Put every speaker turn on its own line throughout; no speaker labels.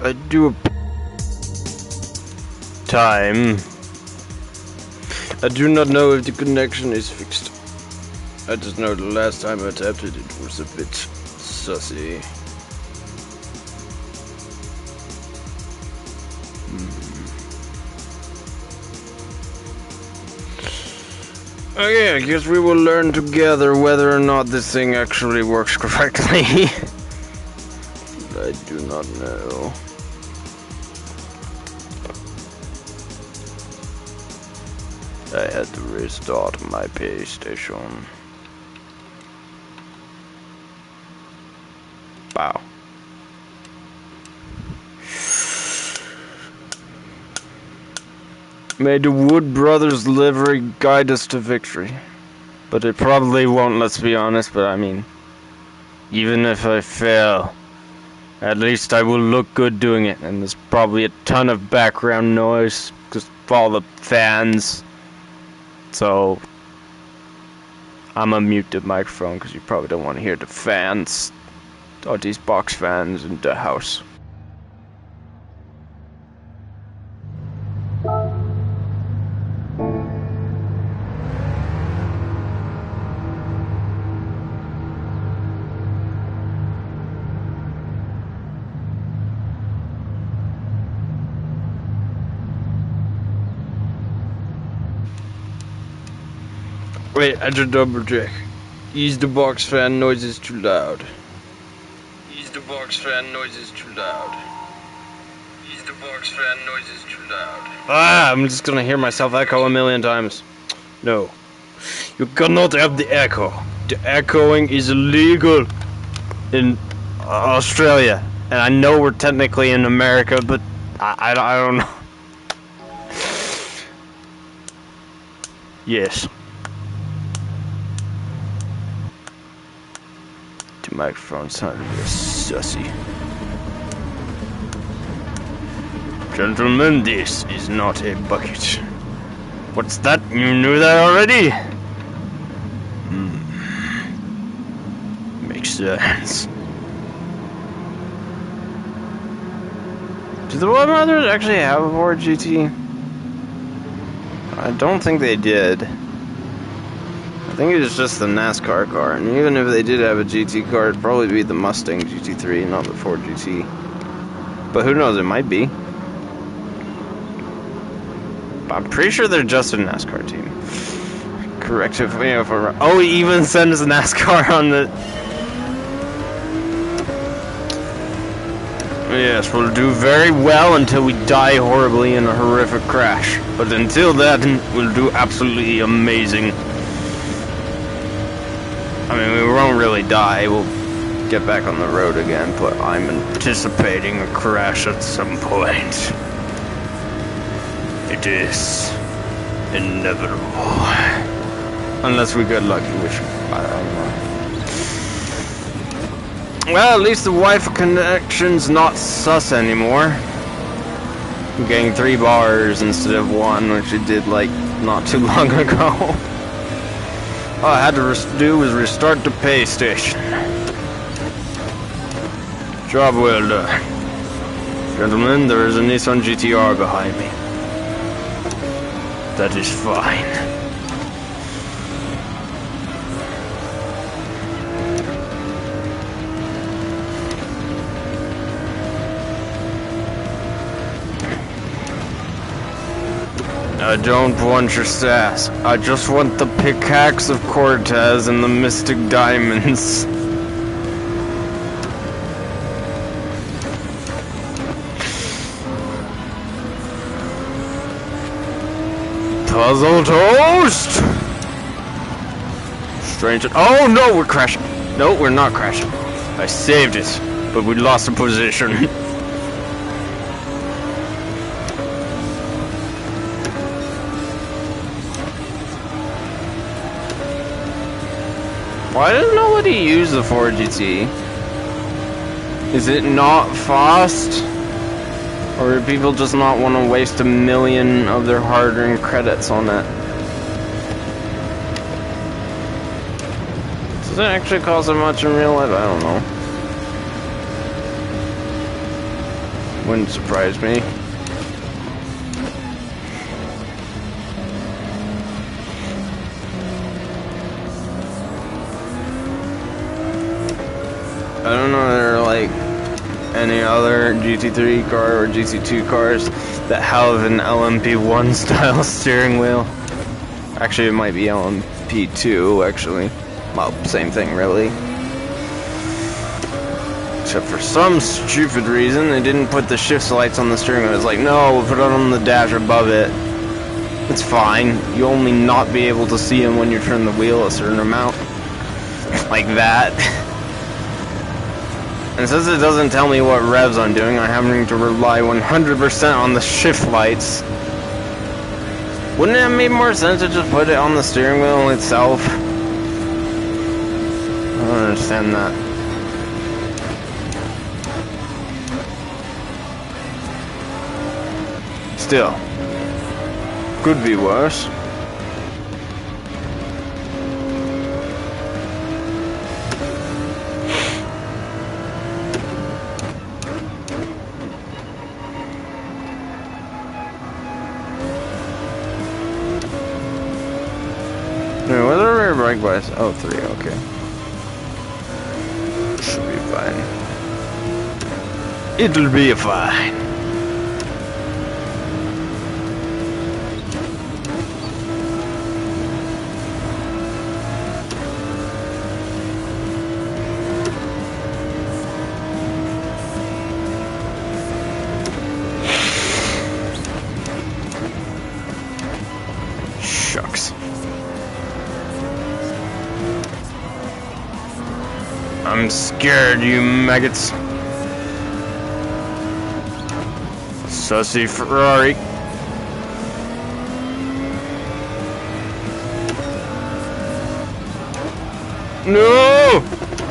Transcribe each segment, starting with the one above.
I do time. I do not know if the connection is fixed. I just know the last time I tapped it, it was a bit sussy. Okay, I guess we will learn together whether or not this thing actually works correctly. I do not know. I had to restart my PlayStation. Wow. May the Wood Brothers livery guide us to victory. But it probably won't, let's be honest, but I mean, even if I fail, at least I will look good doing it. And there's probably a ton of background noise, because of all the fans. So, I'm gonna mute the microphone, because you probably don't want to hear the fans, or these box fans in the house. Wait, I just double check. Ease the box fan, noise is too loud. Ease the box fan, noise is too loud. Ease the box fan, noise is too loud. Ah, I'm just gonna hear myself echo a million times. No. You cannot have the echo. The echoing is illegal in Australia. And I know we're technically in America, but I don't know. Yes. The microphone sounded real sussy. Gentlemen, this is not a bucket. What's that? You knew that already? Makes sense. Do the Wood Brothers actually have a Ford GT? I don't think they did. I think it was just the NASCAR car, and even if they did have a GT car, it'd probably be the Mustang GT3, not the Ford GT. But who knows, it might be. But I'm pretty sure they're just a NASCAR team. Correct if I'm wrong. Oh, he even sends NASCAR on the... Yes, we'll do very well until we die horribly in a horrific crash. But until then, we'll do absolutely amazing. I mean, we won't really die, we'll get back on the road again, but I'm anticipating a crash at some point. It is inevitable. Unless we get lucky, which I don't know. Well, at least the Wi-Fi connection's not sus anymore. I'm getting 3 bars instead of 1, which it did like not too long ago. All I had to do was restart the pay station. Job well done. Gentlemen, there is a Nissan GTR behind me. That is fine. I don't want your sass. I just want the pickaxe of Cortez and the mystic diamonds. Puzzle toast! Strange. Oh no, we're crashing. No, we're not crashing. I saved it, but we lost a position. Why does nobody use the Ford GT? Is it not fast? Or do people just not want to waste 1 million of their hard-earned credits on it? Does it actually cost that much in real life? I don't know. Wouldn't surprise me. I don't know if there are like any other GT3 car or GT2 cars that have an LMP1 style steering wheel. Actually, it might be LMP2 actually. Well, same thing really. Except for some stupid reason, they didn't put the shift lights on the steering wheel. It's like, no, we'll put it on the dash above it. It's fine. You only not be able to see them when you turn the wheel a certain amount. Like that. And since it doesn't tell me what revs I'm doing, I'm having to rely 100% on the shift lights. Wouldn't it have made more sense to just put it on the steering wheel itself? I don't understand that. Still, could be worse. Wait, what are rear brake bias? Oh, 3, okay. Should be fine. It'll be fine. Shucks. I'm scared, you maggots. Sussy Ferrari. No!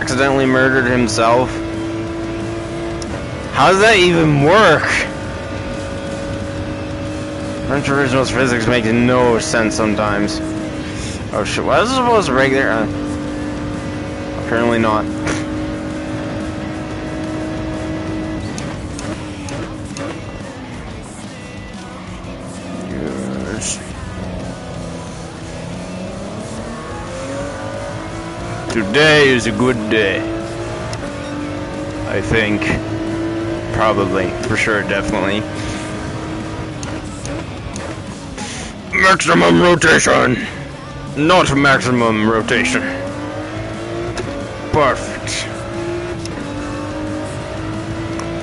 Accidentally murdered himself. How does that even work? Gran Turismo's physics make no sense sometimes. Oh shit, was I supposed to brake there? Apparently not. Yes. Today is a good day. I think. Probably. For sure, definitely. Maximum rotation! Not maximum rotation. Perfect.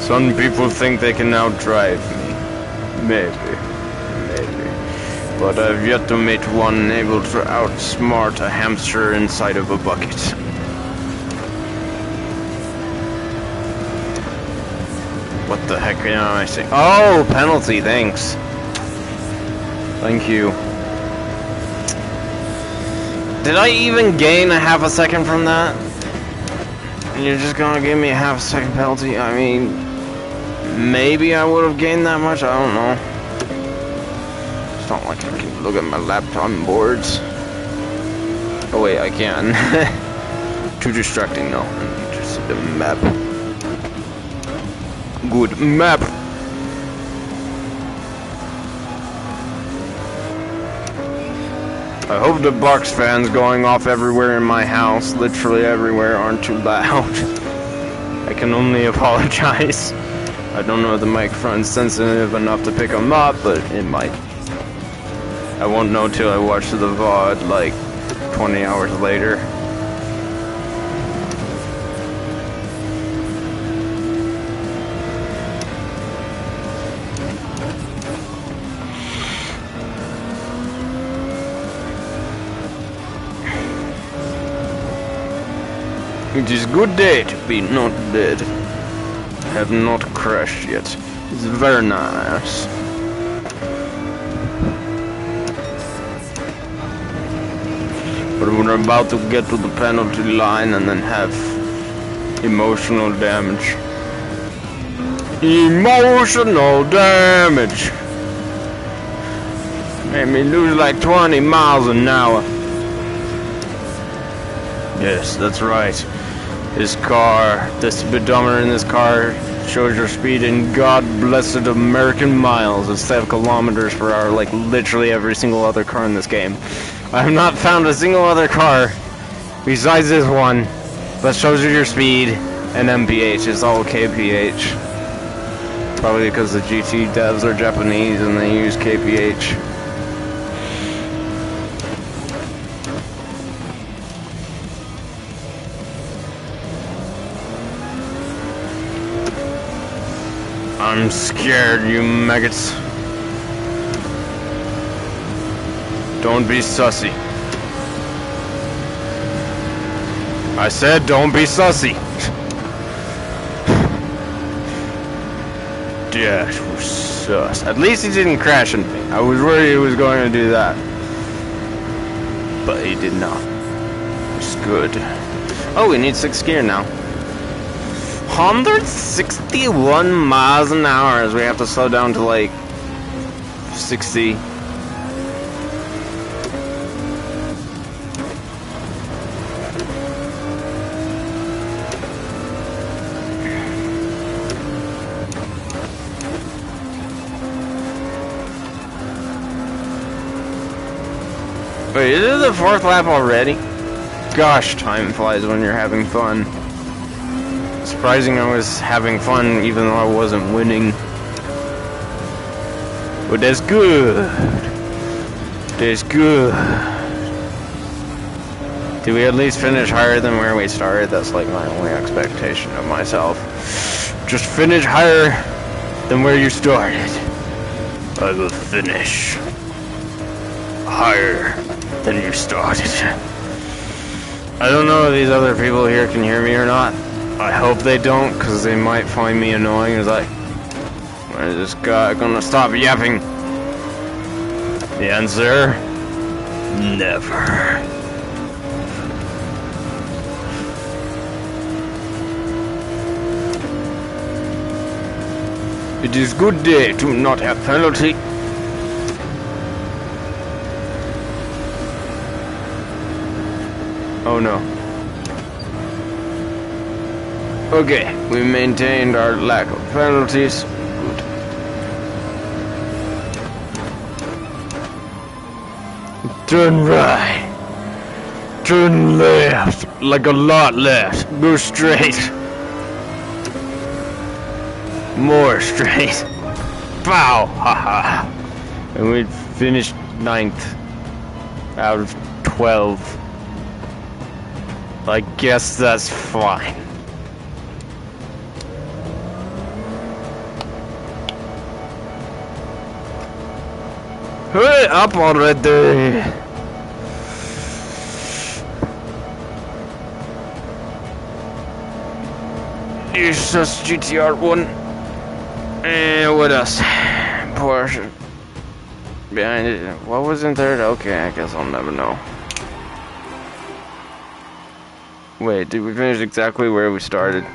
Some people think they can outdrive me. Maybe. But I've yet to meet one able to outsmart a hamster inside of a bucket. What the heck am I saying? Oh, penalty, thanks. Thank you. Did I even gain a half a second from that? And you're just gonna give me a half a second penalty? I mean, maybe I would have gained that much, I don't know. It's not like I can look at my laptop boards. Oh wait, I can. Too distracting, no. I'm interested in the map. Good map. I hope the Bucks fans going off everywhere in my house, literally everywhere, aren't too loud. I can only apologize. I don't know if the microphone's sensitive enough to pick them up, but it might. I won't know till I watch the VOD like 20 hours later. It is good day to be not dead. Have not crashed yet. It's very nice. But we're about to get to the penalty line and then have emotional damage. Emotional damage! Made me lose like 20 miles an hour. Yes, that's right. His car, the speedometer in this car Shows your speed in God blessed American miles instead of kilometers per hour, like literally every single other car in this game. I have not found a single other car besides this one that shows you your speed and MPH. It's all kph. Probably because the GT devs are Japanese and they use kph. I'm scared, you maggots. Don't be sussy. I said don't be sussy. That was sus. At least he didn't crash into me. I was worried he was going to do that. But he did not. It's good. Oh, we need 6th gear now. 161 miles an hour as we have to slow down to like 60. Wait, is it the 4th lap already? Gosh, time flies when you're having fun. Surprising I was having fun even though I wasn't winning. But that's good. That's good. Did we at least finish higher than where we started? That's like my only expectation of myself. Just finish higher than where you started. I will finish higher than you started. I don't know if these other people here can hear me or not. I hope they don't, because they might find me annoying. It's like, when is this guy gonna stop yapping? The answer, never. It is good day to not have penalty. Oh no. Okay, we maintained our lack of penalties. Good. Turn right. Turn left. Like a lot left. Go straight. More straight. Pow! Haha. And we finished 9th out of 12. I guess that's fine. Hurry up already! Jesus, GTR1. And what else? Porsche. Behind it. What was in third? Okay, I guess I'll never know. Wait, did we finish exactly where we started?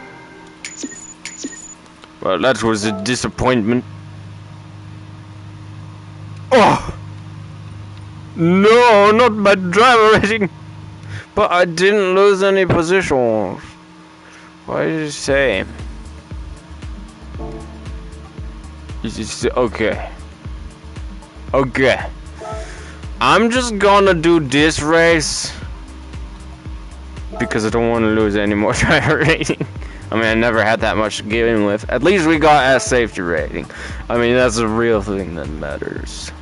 Well, that was a disappointment. Oh! No, not my driver rating! But I didn't lose any positions. Why did you say? You just okay. Okay. I'm just gonna do this race because I don't want to lose any more driver rating. I mean, I never had that much to give in with. At least we got a safety rating. I mean, that's the real thing that matters.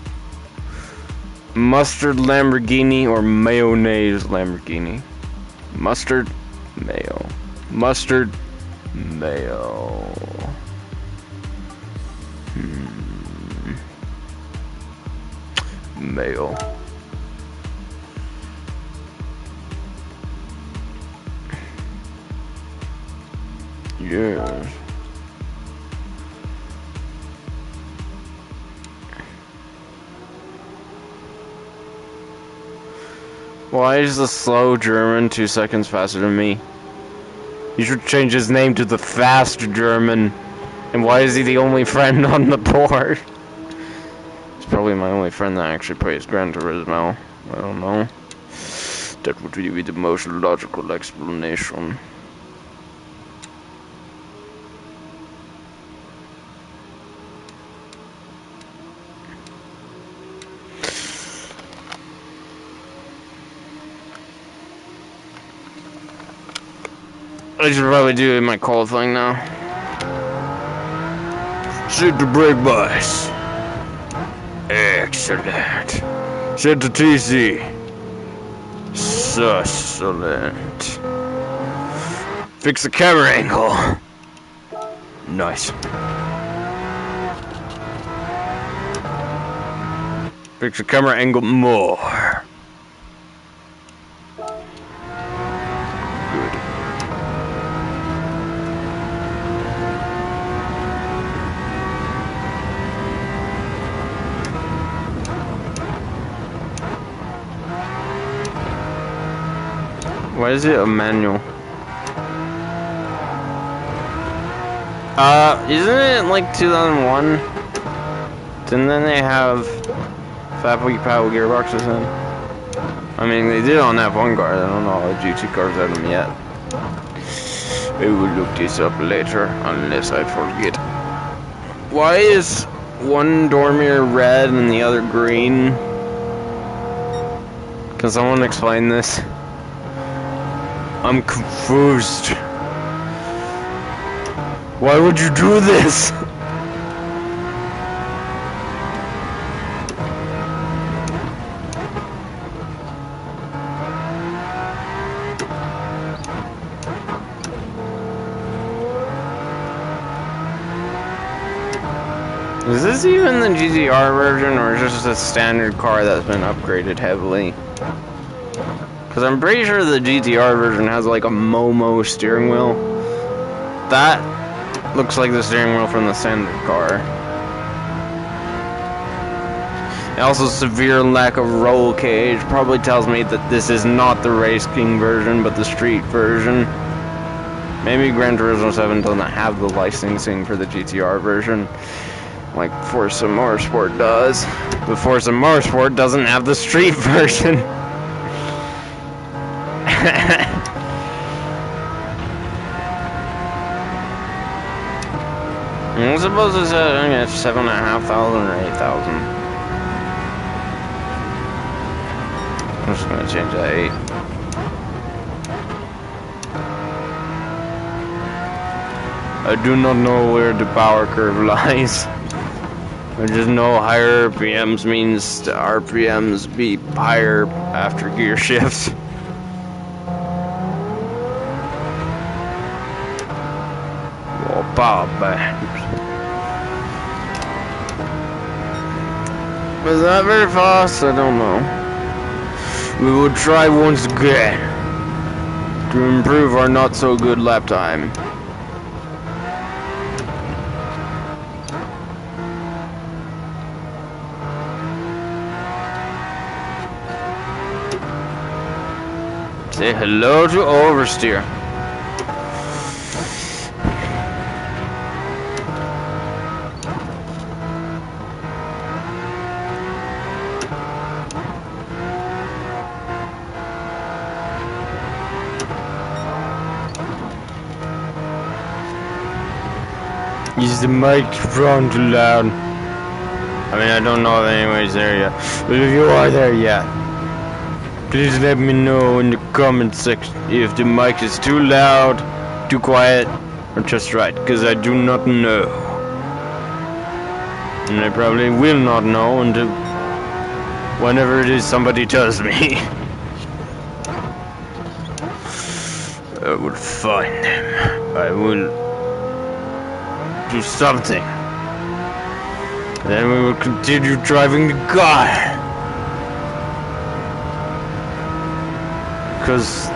Mustard Lamborghini or mayonnaise Lamborghini? Mustard, mayo. Mustard, mayo. Mayo. Yes. Why is the slow German 2 seconds faster than me? He should change his name to the fast German. And why is he the only friend on the board? He's probably my only friend that actually plays Gran Turismo. I don't know. That would be the most logical explanation. I should probably do my qualifying now. Set the brake bias. Excellent. Set the TC. Succulent. Fix the camera angle. Nice. Fix the camera angle more. Good. Why is it a manual? Isn't it like 2001? Didn't then they have Fappy Paddle gearboxes in? I mean, they did on F1 cars. I don't know how GT cars have them yet. I will look this up later, unless I forget. Why is one door mirror red and the other green? Can someone explain this? I'm confused. Why would you do this? Is this even the GTR version, or is this just a standard car that's been upgraded heavily? Because I'm pretty sure the GTR version has like a Momo steering wheel. That looks like the steering wheel from the standard car. And also, severe lack of roll cage probably tells me that this is not the Race King version, but the street version. Maybe Gran Turismo 7 doesn't have the licensing for the GTR version, like Forza Motorsport does. But Forza Motorsport doesn't have the street version. I'm supposed to say 7,500 or 8,000. I'm just gonna change that 8. I do not know where the power curve lies. I just know higher RPMs means the RPMs be higher after gear shifts. Oh, power back. Was that very fast? I don't know. We will try once again to improve our not so good lap time. Say hello to oversteer. Is the microphone too loud? I mean, I don't know if anyone's there yet. But if you are there yet, please let me know in the comment section if the mic is too loud, too quiet, or just right, because I do not know. And I probably will not know until whenever it is somebody tells me. I will find them. I will do something. Then we will continue driving the car. Because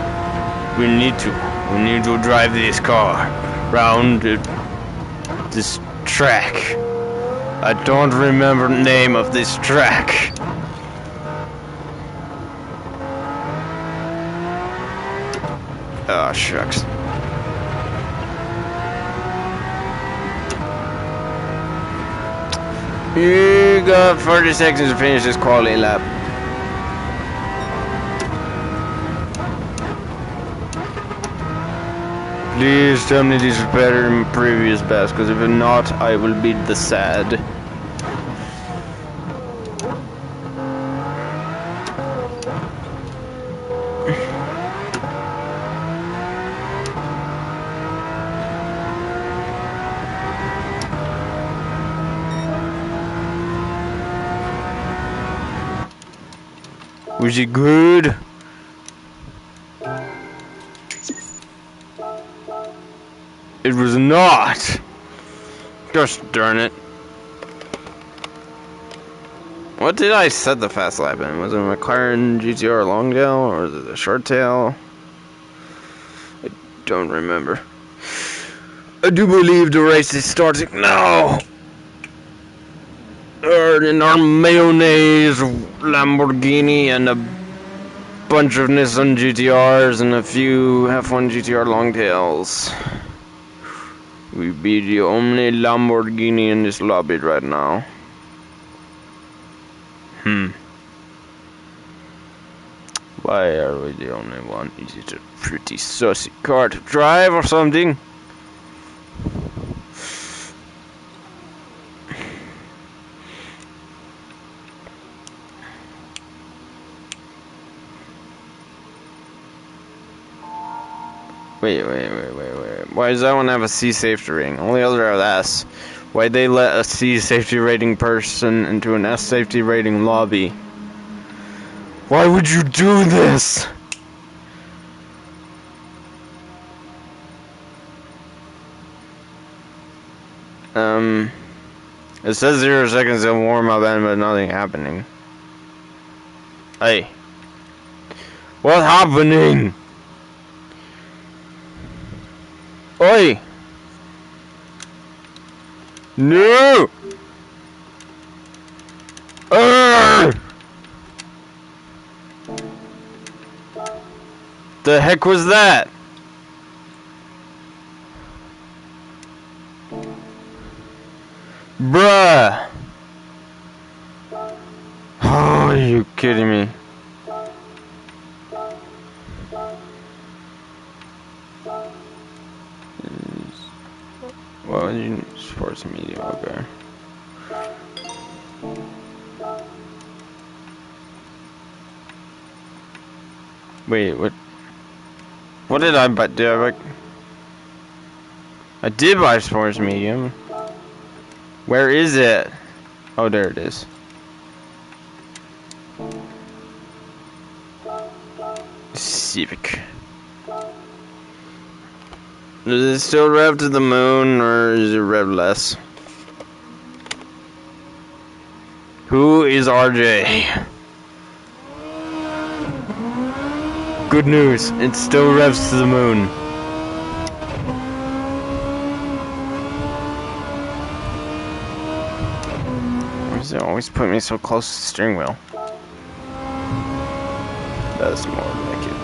we need to drive this car round this track. I don't remember the name of this track. Oh, shucks. You got 30 seconds to finish this quality lap. Please tell me this is better than previous best, because if not, I will be the sad. Was it good? It was not. Gosh darn it. What did I set the fast lap in? Was it a McLaren GTR long tail or was it a short tail? I don't remember. I do believe the race is starting now. In our mayonnaise Lamborghini and a bunch of Nissan GTRs and a few F1 GTR longtails. We be the only Lamborghini in this lobby right now. Why are we the only one? Is it a pretty sussy car to drive or something? Wait. Why does that one have a C safety rating? Only other have S. Why'd they let a C safety rating person into an S safety rating lobby? Why would you do this? It says 0 seconds of warm up and but nothing happening. Hey. What's happening? Oi! No! The heck was that? Bruh! Oh, are you kidding me? Well, you need sports media, okay. Wait, what? What did I buy? I did buy sports medium. Where is it? Oh, there it is. Civic. Does it still rev to the moon, or is it rev less? Who is RJ? Good news, it still revs to the moon. Why does it always put me so close to the steering wheel? That's more like it.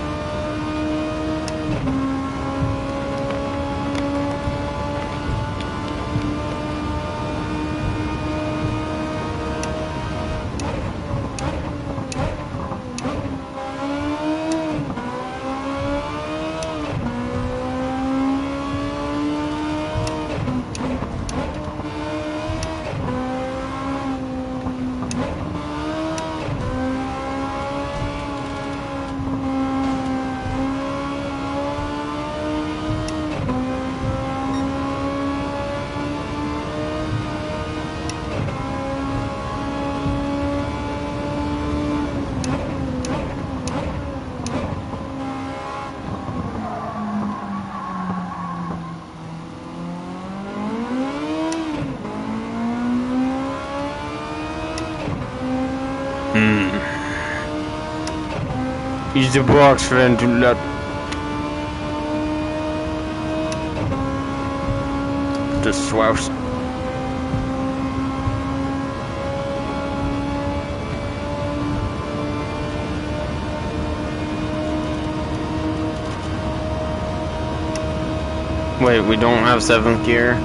Use the box fan to let the swaps. Wait, we don't have 7th gear?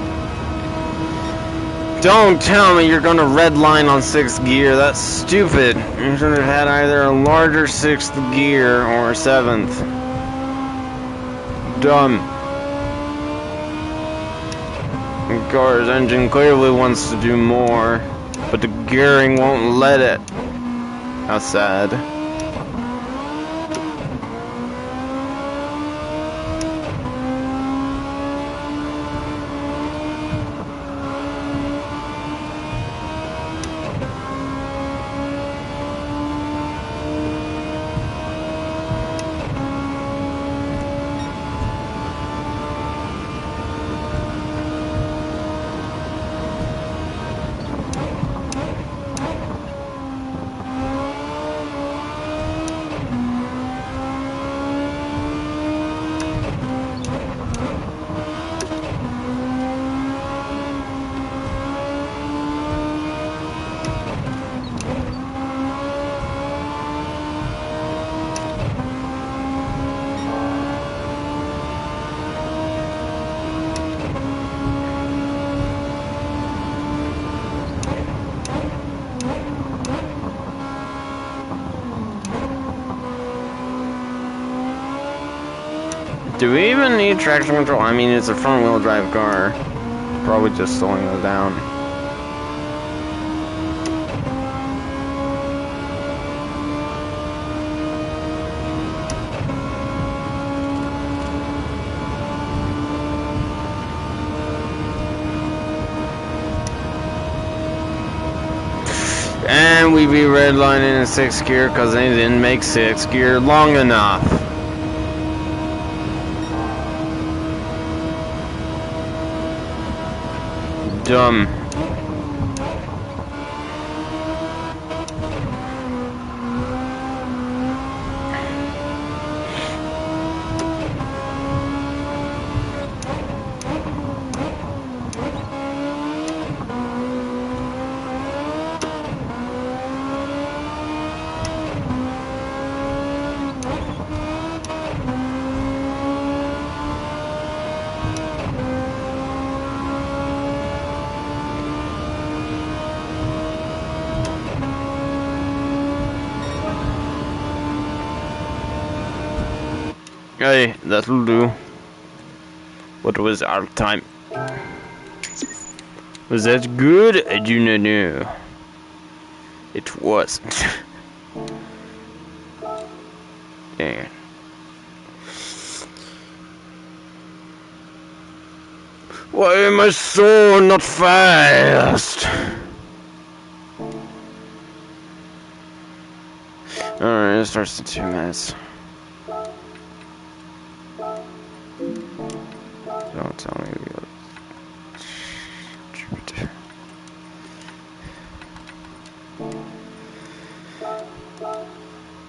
Don't tell me you're gonna redline on 6th gear. That's stupid. You should have had either a larger 6th gear or 7th. Dumb. The car's engine clearly wants to do more, but the gearing won't let it. How sad. Do we even need traction control? I mean, it's a front-wheel drive car. Probably just slowing it down. And we be redlining in 6th gear because they didn't make 6th gear long enough. Dumb. Hey, that'll do. What was our time? Was that good? I do not know. It wasn't. Dang. Why am I so not fast? Alright, it starts in 2 minutes. Don't tell me we got Jupiter.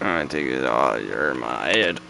I take it all, you're my head.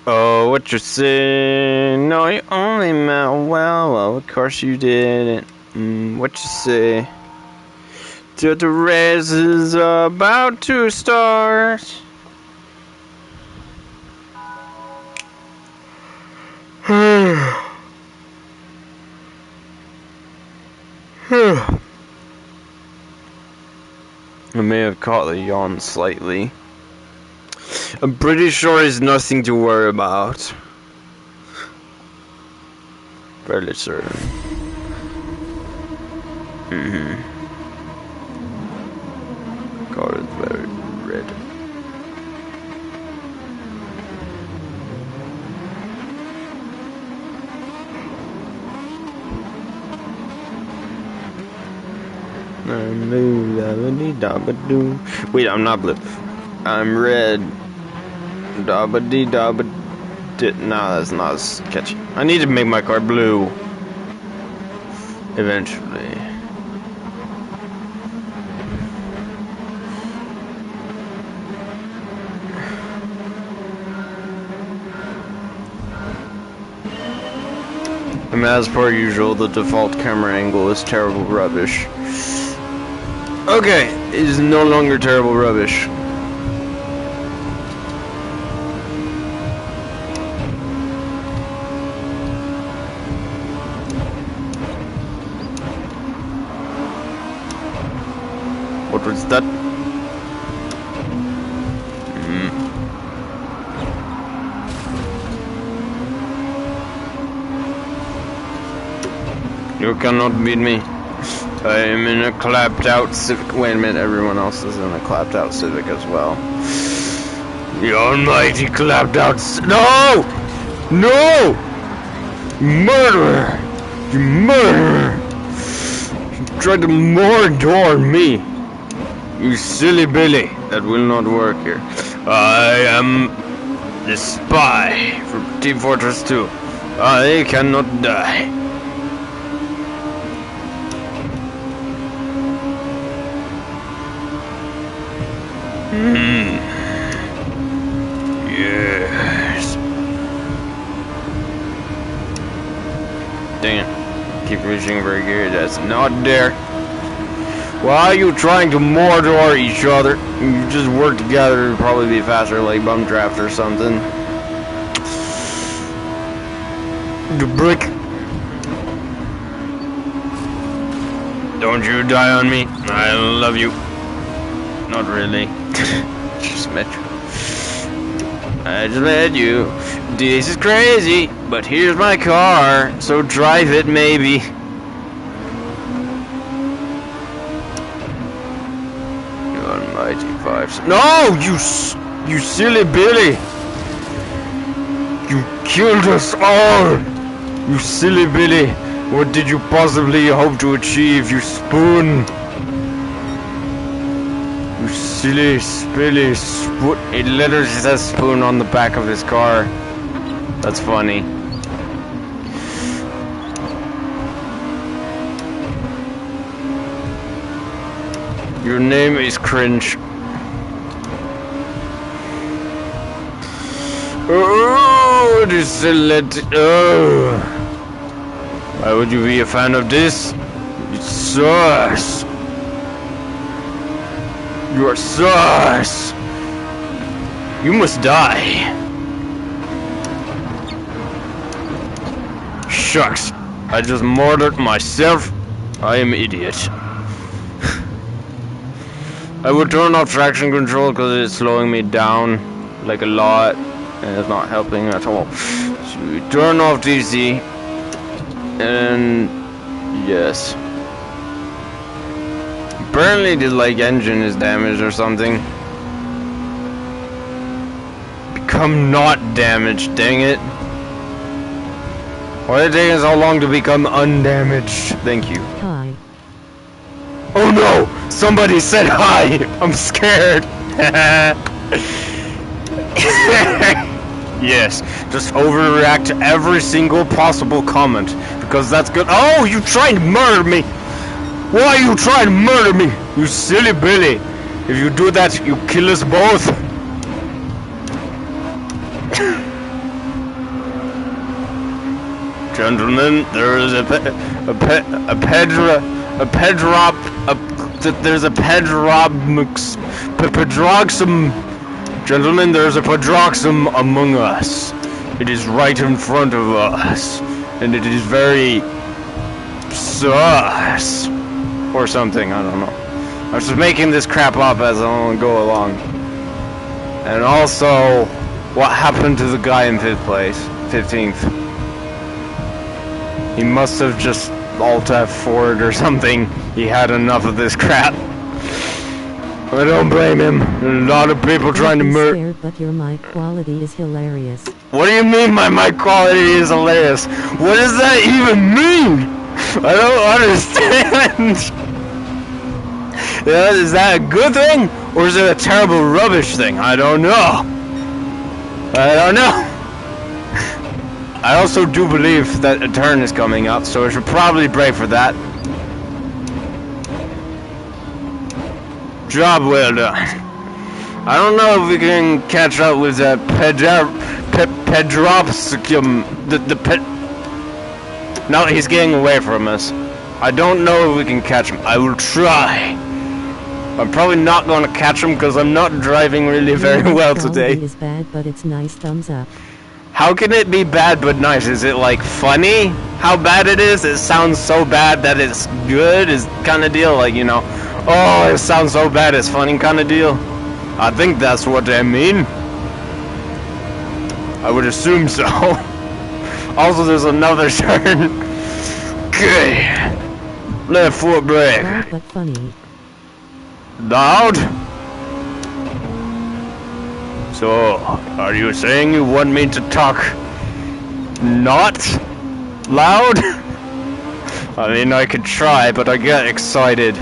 Oh, what you say? No, you only meant well. Well, of course you didn't. What you say? The race is about to start. I may have caught the yawn slightly. I'm pretty sure it's nothing to worry about. Fairly certain. Car is very red. Wait, I'm not blue. I'm red. Dabba-dee dabba. No, that's not as catchy. I need to make my car blue. Eventually. I mean, as per usual, the default camera angle is terrible rubbish. Okay, it is no longer terrible rubbish. What was that? You cannot beat me. I am in a clapped out Civic. Wait a minute, everyone else is in a clapped out Civic as well. The almighty clapped out. No! No! Murderer! You murderer! You tried to Mordor me! You silly Billy. That will not work here. I am the spy from Team Fortress 2. I cannot die. Yes. Dang it. Keep reaching for gear that's not there. Why are you trying to Mordor each other? You just work together, it'd probably be faster, like bum draft or something. The brick. Don't you die on me. I love you. Not really. Just met you. I just met you. This is crazy, but here's my car, so drive it maybe. Almighty vibes. No, you silly Billy. You killed us all. You silly Billy. What did you possibly hope to achieve, you spoon? You silly, spilly spoon. It literally says spoon on the back of his car. That's funny. Your name is cringe. Oh, this oh. Why would you be a fan of this? It sucks. You are sus. You must die. Shucks. I just murdered myself. I am idiot. I would turn off traction control because it's slowing me down like a lot and it's not helping at all. So we turn off DC and yes. Apparently the like engine is damaged or something. Become not damaged, dang it. Why did it take so long to become undamaged? Thank you.
Hi.
Oh no! Somebody said hi! I'm scared! Yes, just overreact to every single possible comment. Because that's good. Oh, you tried to murder me! Why are you trying to murder me? You silly Billy! If you do that, you kill us both! Gentlemen, there is a there's a pedroxum. Gentlemen, there's a pedroxum among us. It is right in front of us. And it is very sus. Or something, I don't know. I'm just making this crap up as I go along. And also, what happened to the guy in 5th place? 15th. He must have just Alt F4'd or something. He had enough of this crap. I don't blame him. There's a lot of people trying to murder.
But your mic quality is hilarious.
What do you mean my mic quality is hilarious? What does that even mean? I don't understand. Is that a good thing? Or is it a terrible rubbish thing? I don't know. I don't know. I also do believe that a turn is coming up, so I should probably brake for that. Job well done. I don't know if we can catch up with that Pedropsicum. No, he's getting away from us. I don't know if we can catch him. I will try. I'm probably not going to catch him because I'm not driving really very well today.
It is bad, but it's nice. Thumbs up.
How can it be bad but nice? Is it like funny how bad it is? It sounds so bad that it's good is kind of deal, like, you know, oh, it sounds so bad it's funny kind of deal. I think that's what they mean. I would assume so. Also, there's another turn. Okay. Left foot brake.
Loud but funny.
Loud? So, are you saying you want me to talk not loud? I mean, I could try, but I get excited.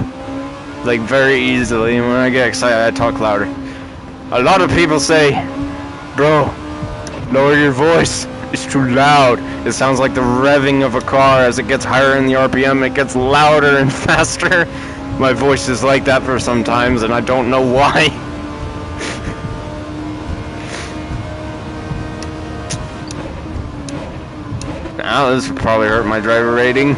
Like, very easily. And when I get excited, I talk louder. A lot of people say, bro, lower your voice. It's too loud. It sounds like the revving of a car. As it gets higher in the RPM, it gets louder and faster. My voice is like that for sometimes, and I don't know why. Now this would probably hurt my driver rating.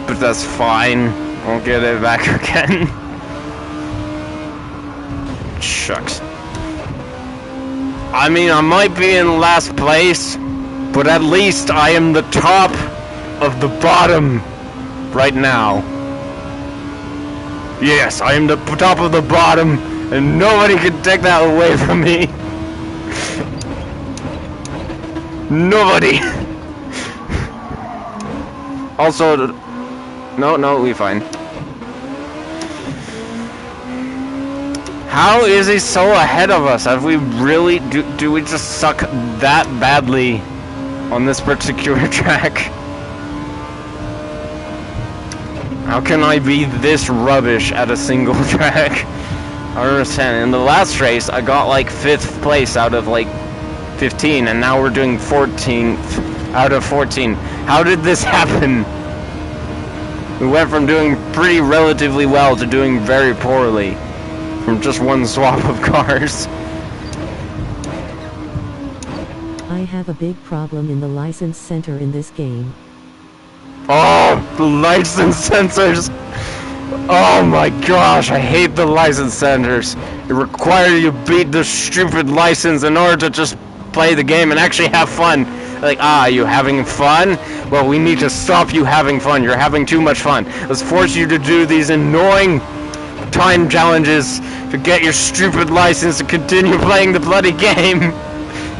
But that's fine. I'll get it back again. Shucks. I mean, I might be in last place, but at least I am the top of the bottom right now. Yes, I am the top of the bottom, and nobody can take that away from me. Nobody. Also, no, we fine. How is he so ahead of us? Have we really, do we just suck that badly on this particular track? How can I be this rubbish at a single track? I don't understand. In the last race, I got like 5th place out of like 15, and now we're doing 14th out of 14. How did this happen? We went from doing pretty relatively well to doing very poorly from just one swap of cars.
I have a big problem in the license center in this game.
Oh, the license sensors! Oh my gosh, I hate the license centers. It requires you beat the stupid license in order to just play the game and actually have fun. Like, you having fun? Well, we need to stop you having fun. You're having too much fun. Let's force you to do these annoying time challenges to get your stupid license to continue playing the bloody game.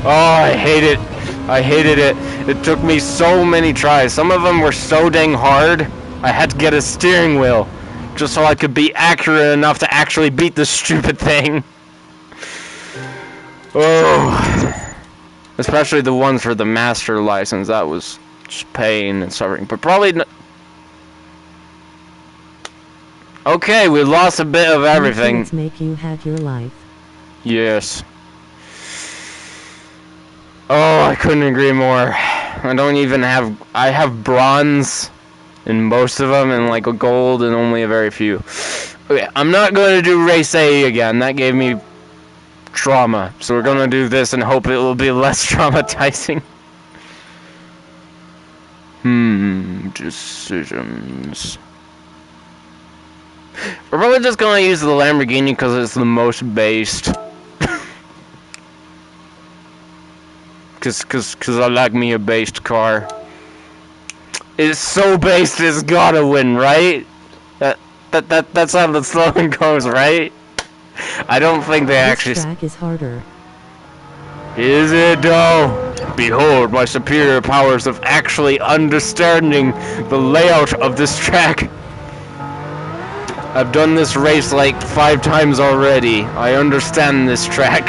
Oh, I hate it. I hated it. It took me so many tries. Some of them were so dang hard, I had to get a steering wheel just so I could be accurate enough to actually beat this stupid thing. Oh. Especially the ones for the master license. That was just pain and suffering. But probably... Okay, we lost a bit of everything.
Let's make you have your life.
Yes. Oh, I couldn't agree more. I don't even have... I have bronze in most of them and like a gold in only a very few. Okay, I'm not going to do race A again. That gave me trauma. So we're going to do this and hope it will be less traumatizing. Decisions.
We're probably just gonna use the Lamborghini because it's the most based. Cause I like me a based car. It's so based, it's gotta win, right? That's how the slogan goes, right? I don't think they actually.
This track is harder.
Is it though? Behold my superior powers of actually understanding the layout of this track. I've done this race like 5 times already. I understand this track.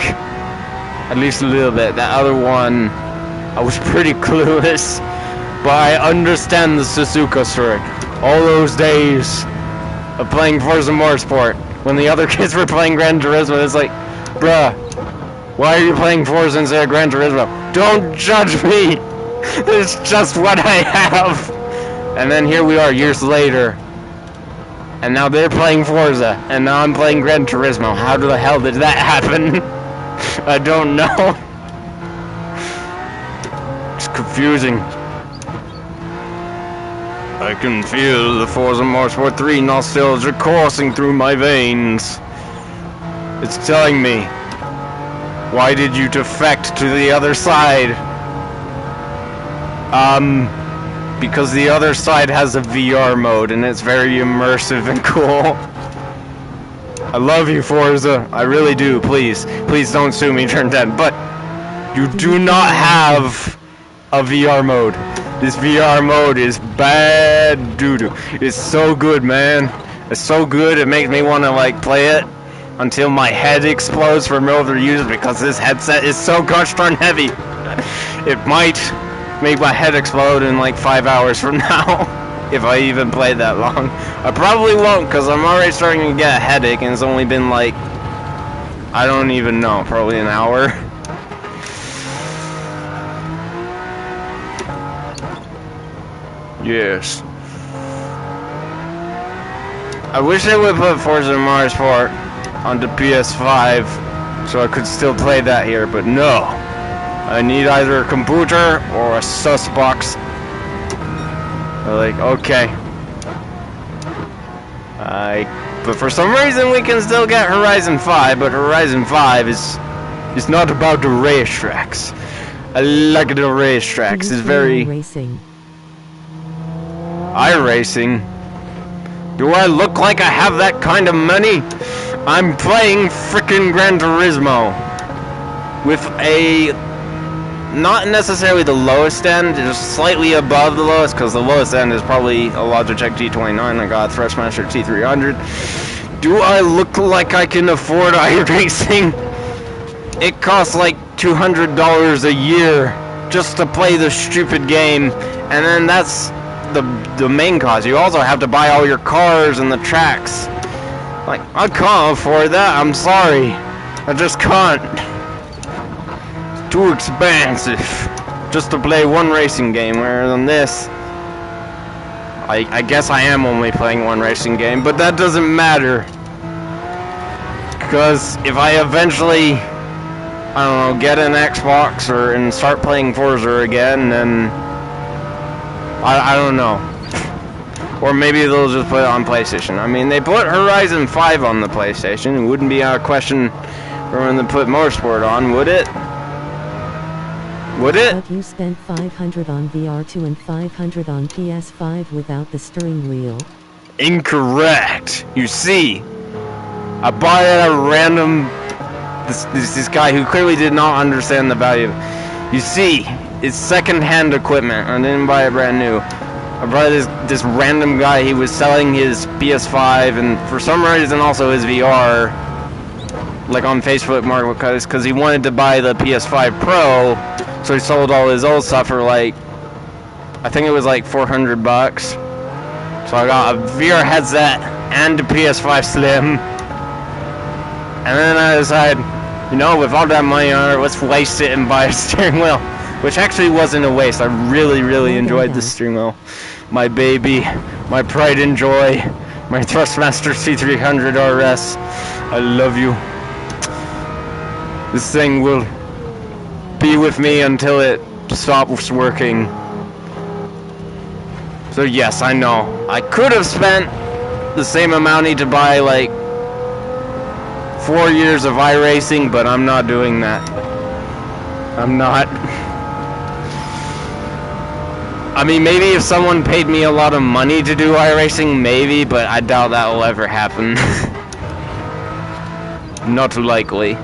At least a little bit. That other one, I was pretty clueless. But I understand the Suzuka story. All those days of playing Forza Motorsport, when the other kids were playing Gran Turismo, it's like, bruh, why are you playing Forza instead of Gran Turismo? Don't judge me! It's just what I have! And then here we are years later. And now they're playing Forza, and now I'm playing Gran Turismo. How the hell did that happen? I don't know. It's confusing. I can feel the Forza Motorsport 3 nostalgia coursing through my veins. It's telling me, why did you defect to the other side? Because the other side has a VR mode and it's very immersive and cool. I love you, Forza. I really do. Please don't sue me, turn 10. But you do not have a VR mode. This VR mode is bad doo-doo. It's so good, man. It's so good, it makes me want to, like, play it until my head explodes from overuse because this headset is so gosh darn heavy. It might make my head explode in, like, 5 hours from now. If I even play that long. I probably won't, because I'm already starting to get a headache, and it's only been, like, I don't even know, probably an hour. Yes. I wish they would put Forza Motorsport onto PS5 so I could still play that here, but no. I need either a computer or a sus box. Like, okay. But for some reason we can still get Horizon 5, but Horizon 5 is not about the racetracks. I like the racetracks. It's very
racing.
iRacing. Do I look like I have that kind of money? I'm playing frickin' Gran Turismo with a not necessarily the lowest end, just slightly above the lowest, because the lowest end is probably a Logitech G29. I got a Thrustmaster T300. Do I look like I can afford iRacing? It costs like $200 a year just to play the stupid game, and then that's the main cost. You also have to buy all your cars and the tracks. Like, I can't afford that, I'm sorry. I just can't. It's too expensive just to play one racing game, whereas on this, I guess I am only playing one racing game, but that doesn't matter. Because if I eventually, I don't know, get an Xbox and start playing Forza again, then I don't know. Or maybe they'll just put it on PlayStation. I mean, they put Horizon 5 on the PlayStation. It wouldn't be out of question for when they put Motorsport on, would it? Would it?
But you spent $500 on VR2 and $500 on PS5 without the steering wheel.
Incorrect. You see, I bought it at a random. This guy who clearly did not understand the value. You see, it's second-hand equipment. I didn't buy it brand new. I bought this random guy. He was selling his PS5 and for some reason also his VR, like on Facebook Marketplace, because he wanted to buy the PS5 Pro. So he sold all his old stuff for like, I think it was like $400. So I got a VR headset and a PS5 Slim. And then I decided, you know, with all that money on it, let's waste it and buy a steering wheel. Which actually wasn't a waste. I really enjoyed the steering wheel. My baby, my pride and joy, my Thrustmaster C300 RS. I love you. This thing will be with me until it stops working. So yes, I know. I could have spent the same amount to buy like 4 years of iRacing, but I'm not doing that. I'm not. I mean, maybe if someone paid me a lot of money to do iRacing, maybe, but I doubt that will ever happen. Not likely.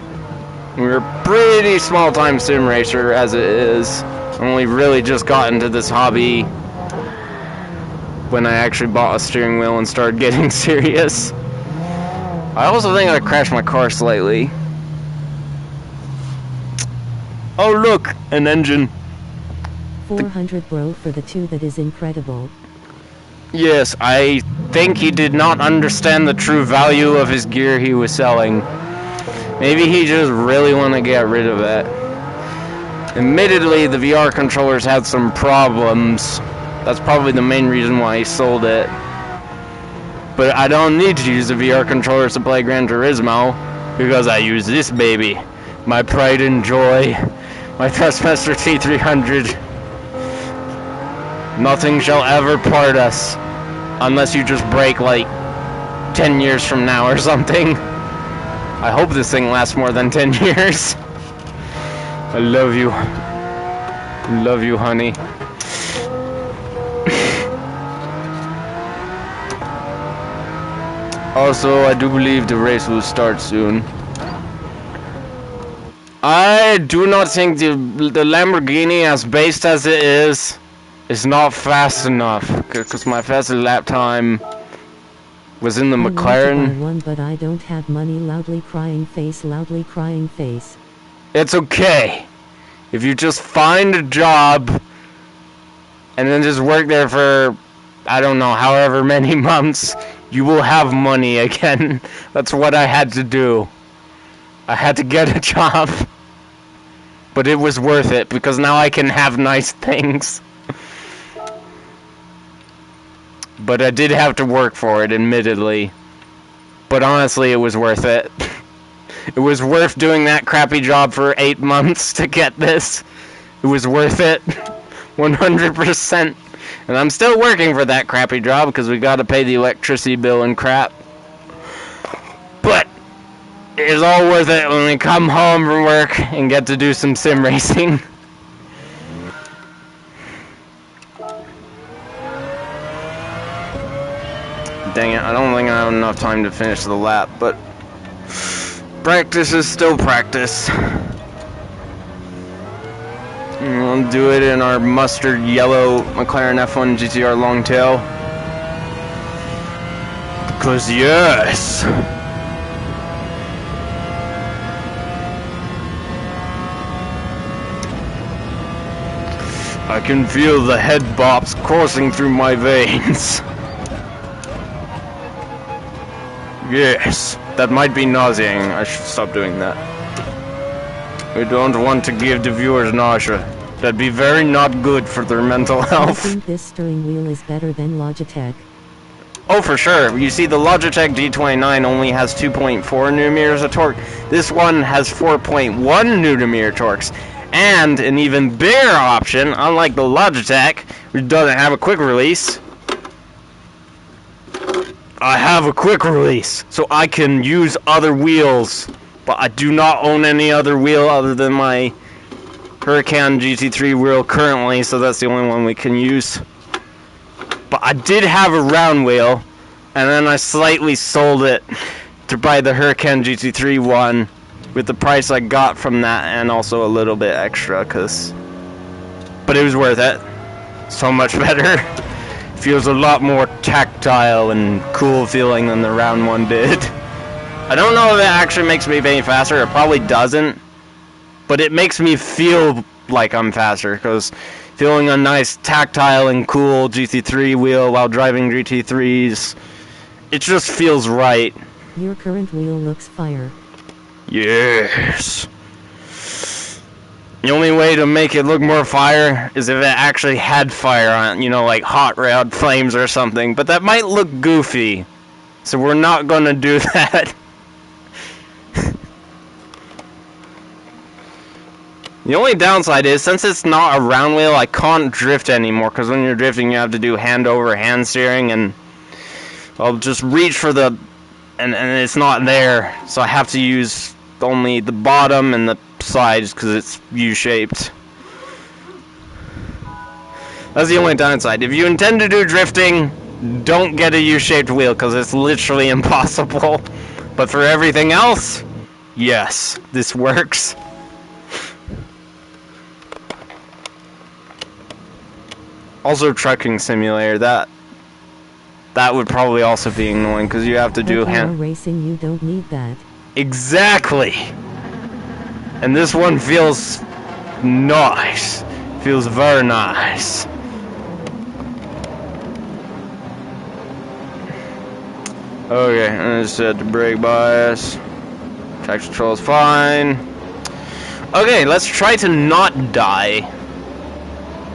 We're a pretty small-time sim racer as it is. Only really just got into this hobby when I actually bought a steering wheel and started getting serious. I also think I crashed my car slightly. Oh look, an engine.
400 bro for the 2, that is incredible.
Yes, I think he did not understand the true value of his gear he was selling. Maybe he just really wanted to get rid of it. Admittedly, the VR controllers had some problems. That's probably the main reason why he sold it. But I don't need to use the VR controllers to play Gran Turismo, because I use this baby. My pride and joy. My Thrustmaster T300. Nothing shall ever part us. Unless you just break like 10 years from now or something. I hope this thing lasts more than 10 years. I love you. Love you, honey. Also, I do believe the race will start soon. I do not think the Lamborghini, as based as it is not fast enough. Because my fastest lap time was in the McLaren.
I want to buy one, but I don't have money. Loudly crying face, loudly crying face.
It's okay. If you just find a job and then just work there for, I don't know, however many months, you will have money again. That's what I had to do. I had to get a job. But it was worth it, because now I can have nice things. But I did have to work for it, admittedly. But honestly, it was worth it. It was worth doing that crappy job for 8 months to get this. It was worth it. 100%. And I'm still working for that crappy job because we gotta pay the electricity bill and crap. But it's all worth it when we come home from work and get to do some sim racing. Dang it, I don't think I have enough time to finish the lap, but practice is still practice. We'll do it in our mustard yellow McLaren F1 GTR Longtail. Because yes! I can feel the head bops coursing through my veins. Yes, that might be nauseating. I should stop doing that. We don't want to give the viewers nausea. That'd be very not good for their mental health.
I think this steering wheel is better than Logitech.
Oh, for sure. You see, the Logitech G29 only has 2.4 newton-meters of torque. This one has 4.1 newton-meter torques. And an even bigger option, unlike the Logitech, which doesn't have a quick release. I have a quick release, so I can use other wheels. But I do not own any other wheel other than my Huracan GT3 wheel currently, so that's the only one we can use. But I did have a round wheel, and then I slightly sold it to buy the Huracan GT3 one with the price I got from that, and also a little bit extra, but it was worth it. So much better. Feels a lot more tactile and cool feeling than the round one did. I don't know if it actually makes me any faster. It probably doesn't. But it makes me feel like I'm faster, because feeling a nice tactile and cool GT3 wheel while driving GT3s, it just feels right.
Your current wheel looks fire.
Yes. The only way to make it look more fire is if it actually had fire on it, you know, like hot rod flames or something. But that might look goofy, so we're not gonna do that. The only downside is, since it's not a round wheel, I can't drift anymore, because when you're drifting you have to do hand over hand steering, and I'll just reach for the, and it's not there, so I have to use only the bottom and the sides because it's U-shaped. That's the only downside. If you intend to do drifting, don't get a U-shaped wheel because it's literally impossible. But for everything else, yes, this works. Also, trucking simulator, that would probably also be annoying because you have to do
hand racing. You don't need that.
Exactly. And this one feels nice. Feels very nice. Okay, and it's set to brake bias. Traction control is fine. Okay, let's try to not die.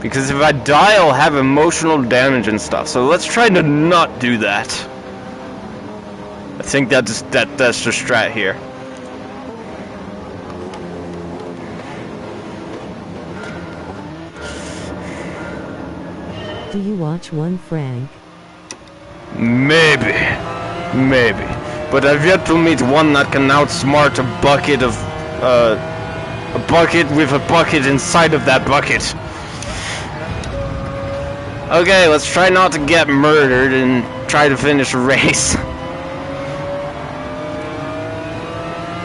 Because if I die, I'll have emotional damage and stuff. So let's try to not do that. I think that's the strat here.
Do you watch one, Frank?
Maybe. But I've yet to meet one that can outsmart a bucket of, a bucket with a bucket inside of that bucket. Okay, let's try not to get murdered and try to finish a race.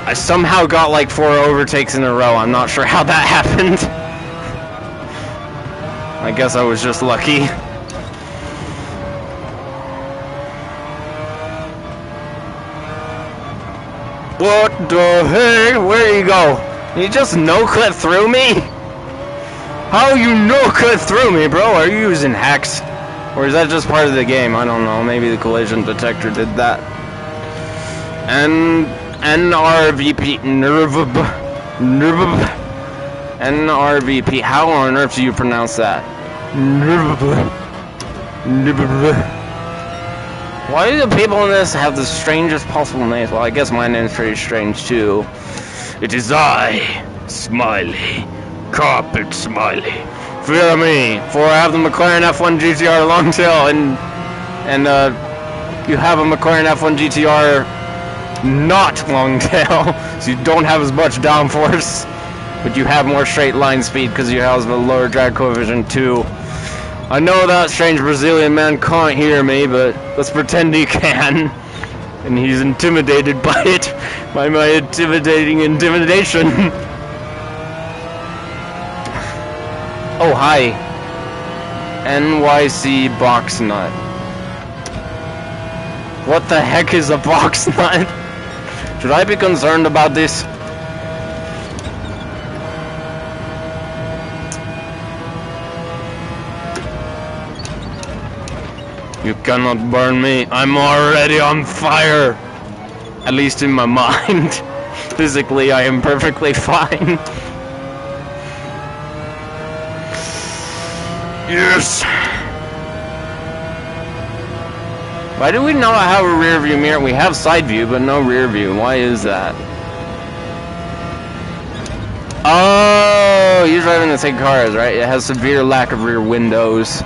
I somehow got like 4 overtakes in a row. I'm not sure how that happened. I guess I was just lucky. What the heck? Where you go? You just no-clip through me? How you no-clip through me, bro? Are you using hacks? Or is that just part of the game? I don't know. Maybe the collision detector did that. And NRVP NRVP. How on earth do you pronounce that? Why do the people in this have the strangest possible names? Well, I guess my name's pretty strange too. It is I, Smiley, Carpet Smiley. Fear me, for I have the McLaren F1 GTR Longtail, and you have a McLaren F1 GTR not Longtail, so you don't have as much downforce, but you have more straight line speed because you have a lower drag coefficient too. I know that strange Brazilian man can't hear me, but let's pretend he can. And he's intimidated by it, by my intimidating intimidation. Oh, hi. NYC box nut. What the heck is a box nut? Should I be concerned about this? You cannot burn me. I'm already on fire. At least in my mind. Physically, I am perfectly fine. Yes. Why do we not have a rear view mirror? We have side view, but no rear view. Why is that? Oh, you're driving the same cars, right? It has severe lack of rear windows.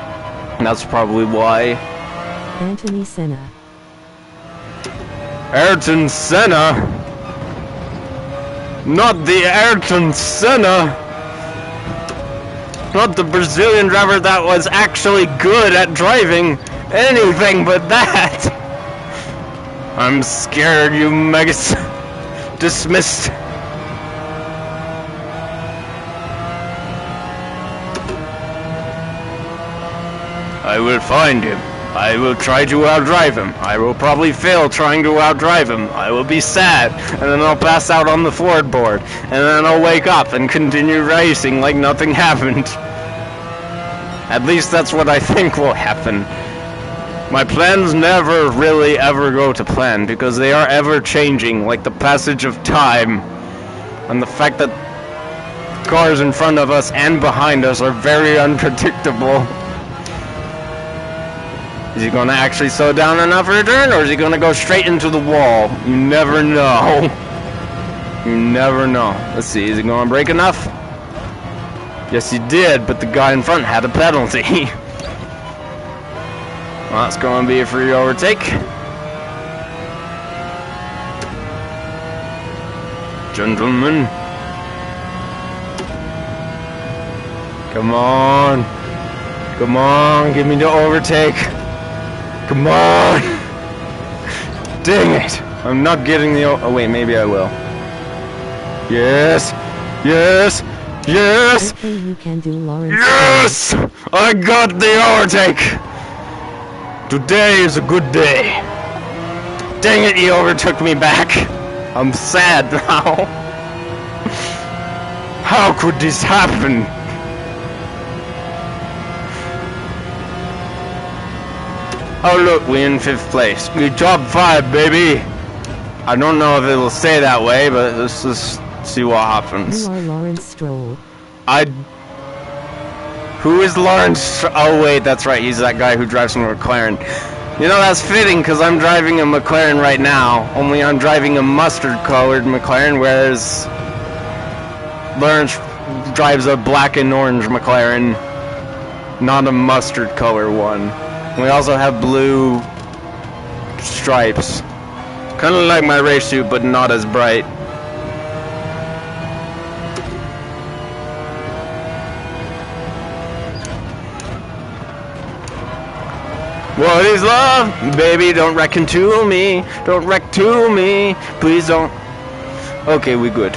And that's probably why.
Anthony Senna.
Ayrton Senna? Not the Ayrton Senna! Not the Brazilian driver that was actually good at driving anything but that! I'm scared, you megas. Dismissed. I will find him. I will try to outdrive him. I will probably fail trying to outdrive him. I will be sad, and then I'll pass out on the floorboard, and then I'll wake up and continue racing like nothing happened. At least that's what I think will happen. My plans never really ever go to plan, because they are ever changing, like the passage of time, and the fact that cars in front of us and behind us are very unpredictable. Is he going to actually slow down enough for a turn, or is he going to go straight into the wall? You never know. You never know. Let's see, is he going to brake enough? Yes, he did, but the guy in front had a penalty. Well, that's going to be a free overtake. gentlemen. Come on. Come on, give me the overtake. Come on. Dang it. I'm not getting the oh wait, maybe I will. Yes. Yes. Yes.
Okay, you can do Lawrence.
Yes! I got the overtake. Today is a good day. Dang it, he overtook me back. I'm sad now. How could this happen? Oh look, we in 5th place. We top 5, baby. I don't know if it will stay that way, but let's just see what happens.
You are Lawrence Stroll.
Who is Lawrence? Oh wait, that's right. He's that guy who drives a McLaren. You know, that's fitting because I'm driving a McLaren right now. Only I'm driving a mustard-colored McLaren, whereas Lawrence drives a black and orange McLaren, not a mustard color one. We also have blue stripes. Kind of like my race suit, but not as bright. What is love? Baby, don't wreck into me. Don't wreck to me. Please don't. Okay, we good.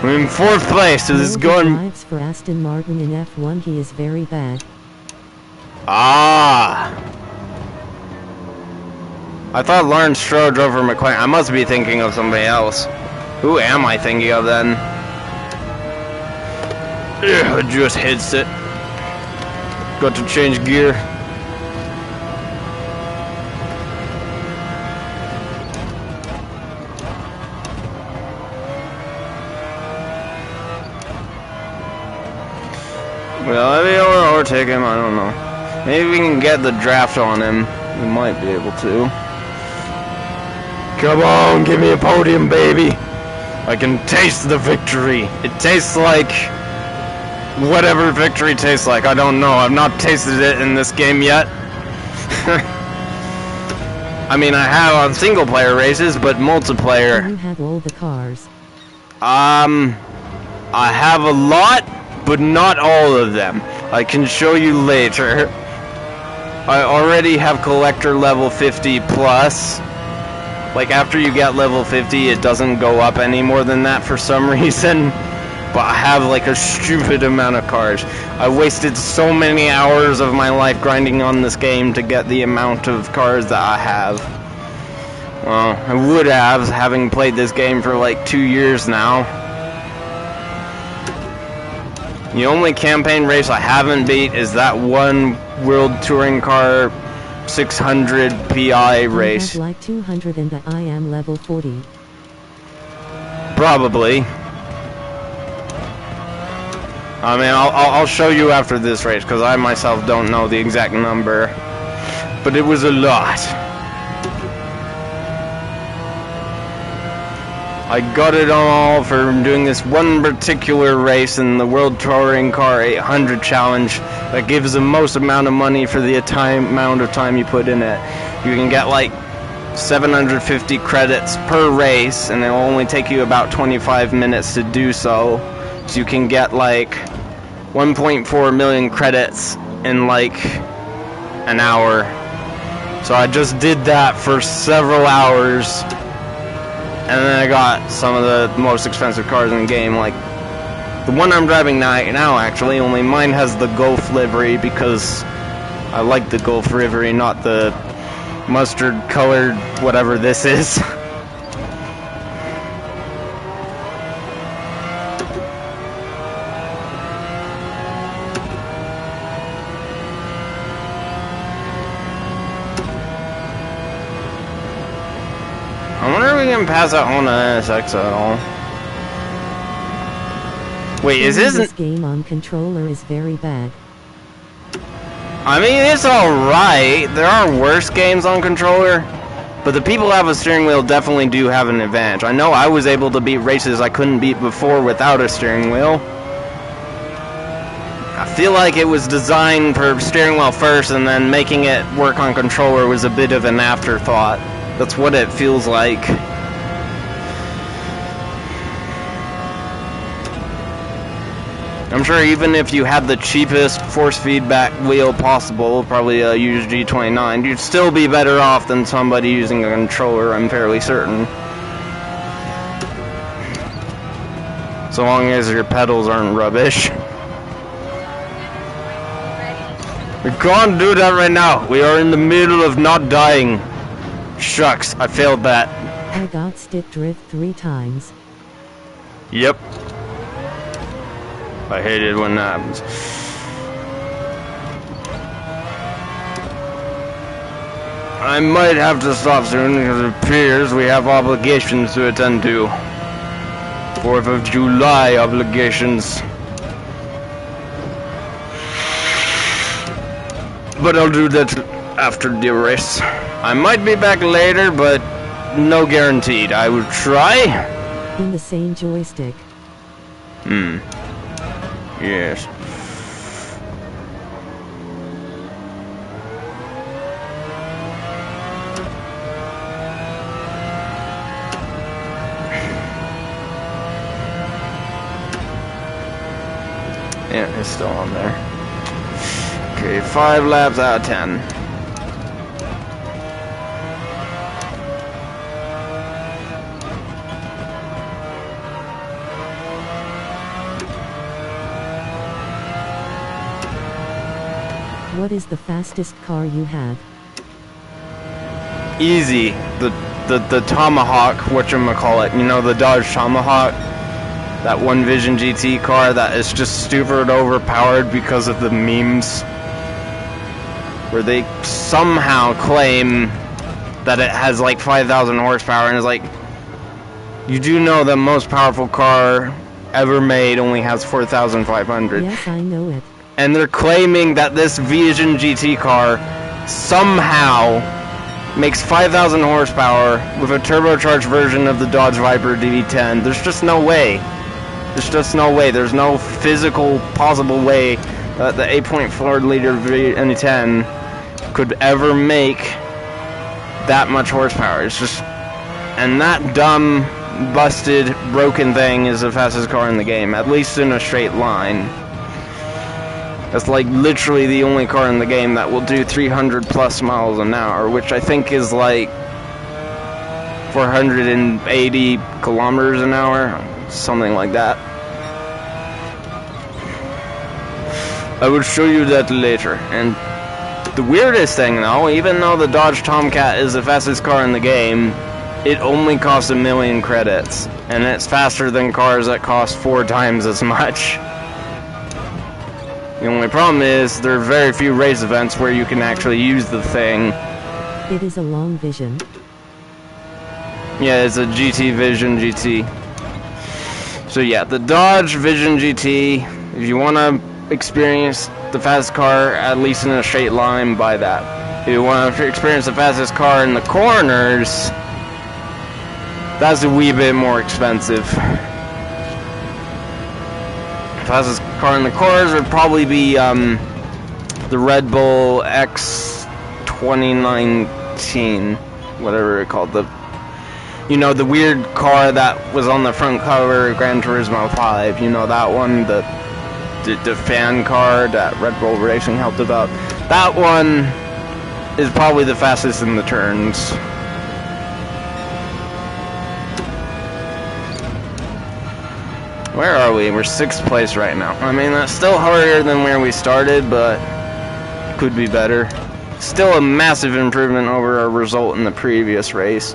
We're in 4th place, so this is going...
drives for Aston Martin in F1. He is very bad.
Ah. I thought Lawrence Stroll drove for McLaren. I must be thinking of somebody else. Who am I thinking of then? Yeah, it just hits it. Got to change gear. Well, maybe I'll overtake him, I don't know. Maybe we can get the draft on him. We might be able to. Come on, give me a podium, baby. I can taste the victory. It tastes like whatever victory tastes like. I don't know. I've not tasted it in this game yet. I mean, I have on single player races, but multiplayer.
You have all the cars.
I have a lot, but not all of them. I can show you later. I already have collector level 50 plus. Like, after you get level 50, it doesn't go up any more than that for some reason. But I have, like, a stupid amount of cars. I wasted so many hours of my life grinding on this game to get the amount of cars that I have. Well, I would have, having played this game for, like, 2 years now. The only campaign race I haven't beat is that one World Touring Car 600 PI race.
I have like 200 and I am level 40.
Probably. I mean, I'll show you after this race, because I myself don't know the exact number. But it was a lot. I got it all for doing this one particular race in the World Touring Car 800 Challenge that gives the most amount of money for the amount of time you put in it. You can get like 750 credits per race, and it will only take you about 25 minutes to do so. So you can get like 1.4 million credits in like an hour. So I just did that for several hours. And then I got some of the most expensive cars in the game, like the one I'm driving now actually, only mine has the Golf livery because I like the Golf livery, not the mustard colored whatever this is. I wonder if we can pass that Honda NSX at all. Wait, is
This game on controller is very bad.
I mean, it's alright. There are worse games on controller, but the people who have a steering wheel definitely do have an advantage. I know I was able to beat races I couldn't beat before without a steering wheel. I feel like it was designed for steering wheel first, and then making it work on controller was a bit of an afterthought. That's what it feels like. I'm sure even if you had the cheapest force feedback wheel possible, probably a used G29, you'd still be better off than somebody using a controller, I'm fairly certain. So long as your pedals aren't rubbish. We can't do that right now. We are in the middle of not dying. Shucks, I failed that.
I got stick drift 3 times.
Yep. I hate it when that happens. I might have to stop soon because it appears we have obligations to attend to. 4th of July obligations. But I'll do that after the race. I might be back later, but no guaranteed. I will try.
In the same joystick.
Yes. Yeah, it's still on there. Okay, 5 laps out of 10.
What is the fastest car you have?
Easy. The Tomahawk, whatchamacallit, you know, the Dodge Tomahawk? That One Vision GT car that is just stupid overpowered because of the memes. Where they somehow claim that it has like 5,000 horsepower, and it's like, you do know the most powerful car ever made only has 4,500.
Yes, I know it.
And they're claiming that this Vision GT car somehow makes 5,000 horsepower with a turbocharged version of the Dodge Viper DB10. There's just no way. There's just no way. There's no physical possible way that the 8.4 liter V10 could ever make that much horsepower. It's just... And that dumb, busted, broken thing is the fastest car in the game, at least in a straight line. That's like literally the only car in the game that will do 300 plus miles an hour, which I think is like 480 kilometers an hour, something like that. I will show you that later. And the weirdest thing though, even though the Dodge Tomcat is the fastest car in the game, it only costs 1 million credits, and it's faster than cars that cost 4 times as much. The only problem is there are very few race events where you can actually use the thing.
It is a long Vision.
Yeah, it's a GT Vision GT. So yeah, the Dodge Vision GT, if you want to experience the fastest car, at least in a straight line, buy that. If you want to experience the fastest car in the corners, that's a wee bit more expensive. Fastest car in the corners would probably be the Red Bull X 2019, whatever it called, you know, the weird car that was on the front cover of Gran Turismo 5, you know, that one, the fan car that Red Bull Racing helped about. That one is probably the fastest in the turns. Where are we? We're 6th place right now. I mean, that's still harder than where we started, but could be better. Still a massive improvement over our result in the previous race.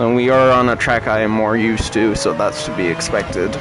And we are on a track I am more used to, so that's to be expected.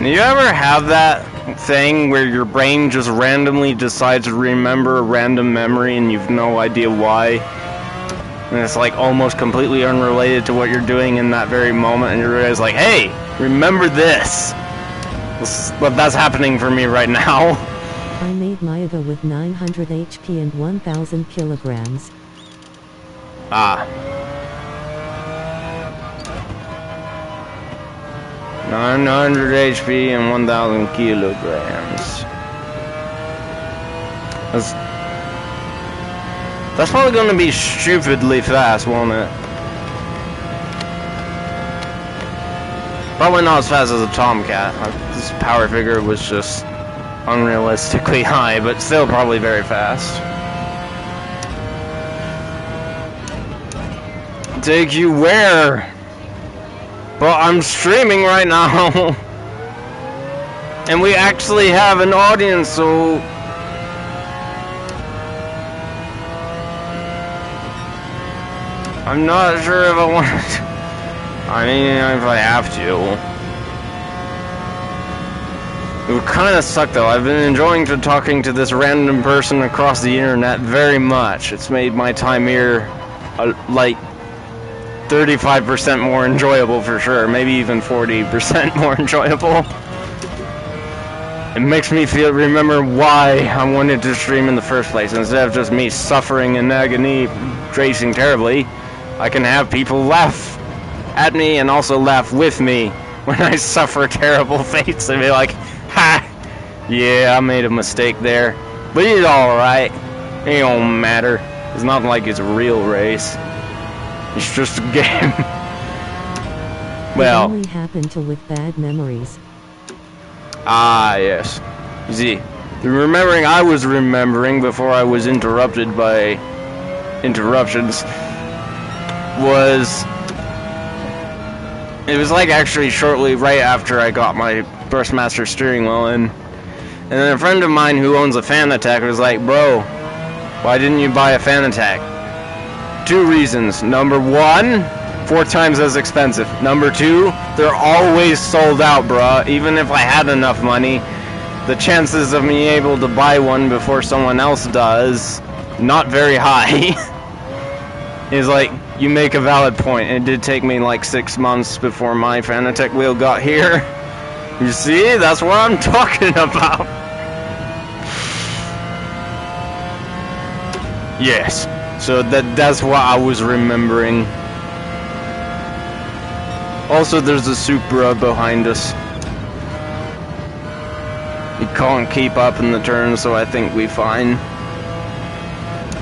Do you ever have that thing where your brain just randomly decides to remember a random memory and you've no idea why? And it's like almost completely unrelated to what you're doing in that very moment, and you realize like, hey, remember this. But that's happening for me right now.
I made Mayaga with 900 HP and 1000 kilograms.
Ah. 900 HP and 1000 kilograms. That's probably going to be stupidly fast, won't it? Probably not as fast as a Tomcat. This power figure was just unrealistically high, but still probably very fast. Take you where? But I'm streaming right now. And we actually have an audience, so... I'm not sure if I want to... I mean, if I have to. It would kind of suck though. I've been enjoying talking to this random person across the internet very much. It's made my time here, like, 35% more enjoyable for sure. Maybe even 40% more enjoyable. It makes me remember why I wanted to stream in the first place. Instead of just me suffering in agony, racing terribly, I can have people laugh at me and also laugh with me when I suffer terrible fates and be like, ha! Yeah, I made a mistake there. But it's alright. It don't matter. It's not like it's a real race. It's just a game. Well.
It only happened to with bad memories.
Ah, yes. You see, the remembering I was remembering before I was interrupted by interruptions was... It was like actually shortly right after I got my Burstmaster steering wheel in. And then a friend of mine who owns a Fan Attack was like, bro, why didn't you buy a Fan Attack? 2 reasons. Number 1, 4 times as expensive. Number 2, they're always sold out, bruh. Even if I had enough money, the chances of me able to buy one before someone else does, not very high. Is like, you make a valid point. It did take me like 6 months before my Fanatec wheel got here. You see, that's what I'm talking about. Yes, so that's what I was remembering. Also, there's a Supra behind us. He can't keep up in the turn, so I think we fine.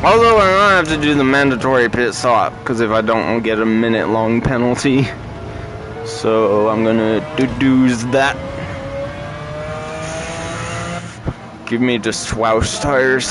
Although I don't have to do the mandatory pit stop, because if I don't, I'll get a minute-long penalty. So I'm gonna do that. Give me just Swoosh tires.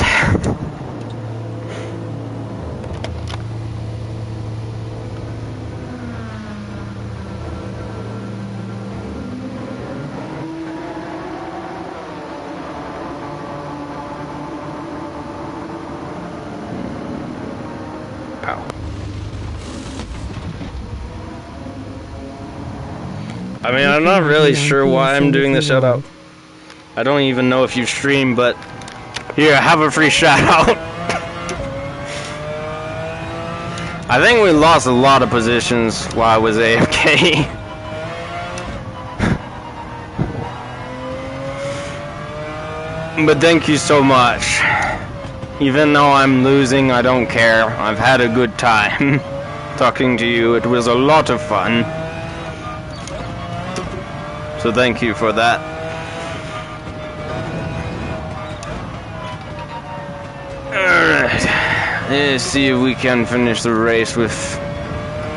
I mean, I'm not really sure why I'm doing this shout out. I don't even know if you stream, but here, have a free shout out. I think we lost a lot of positions while I was AFK. But thank you so much. Even though I'm losing, I don't care. I've had a good time talking to you. It was a lot of fun. So thank you for that. Alright. Let's see if we can finish the race with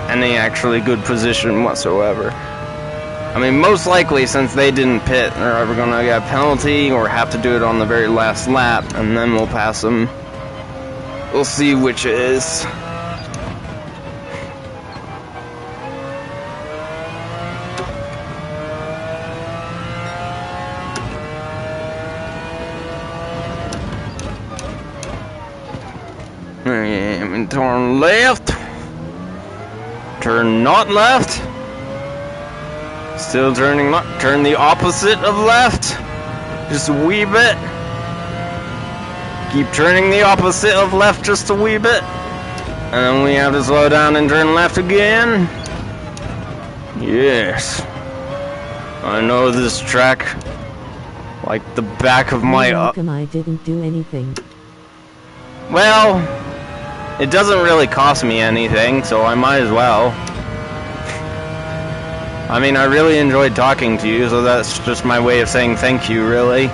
any actually good position whatsoever. I mean, most likely, since they didn't pit, they're either gonna get a penalty or have to do it on the very last lap, and then we'll pass them. We'll see which it is. And turn left. Turn not left. Still turning left. Turn the opposite of left. Just a wee bit. Keep turning the opposite of left just a wee bit. And then we have to slow down and turn left again. Yes. I know this track like the back of my...
How come I didn't do anything?
Well, it doesn't really cost me anything, so I might as well. I mean, I really enjoyed talking to you, so that's just my way of saying thank you, really.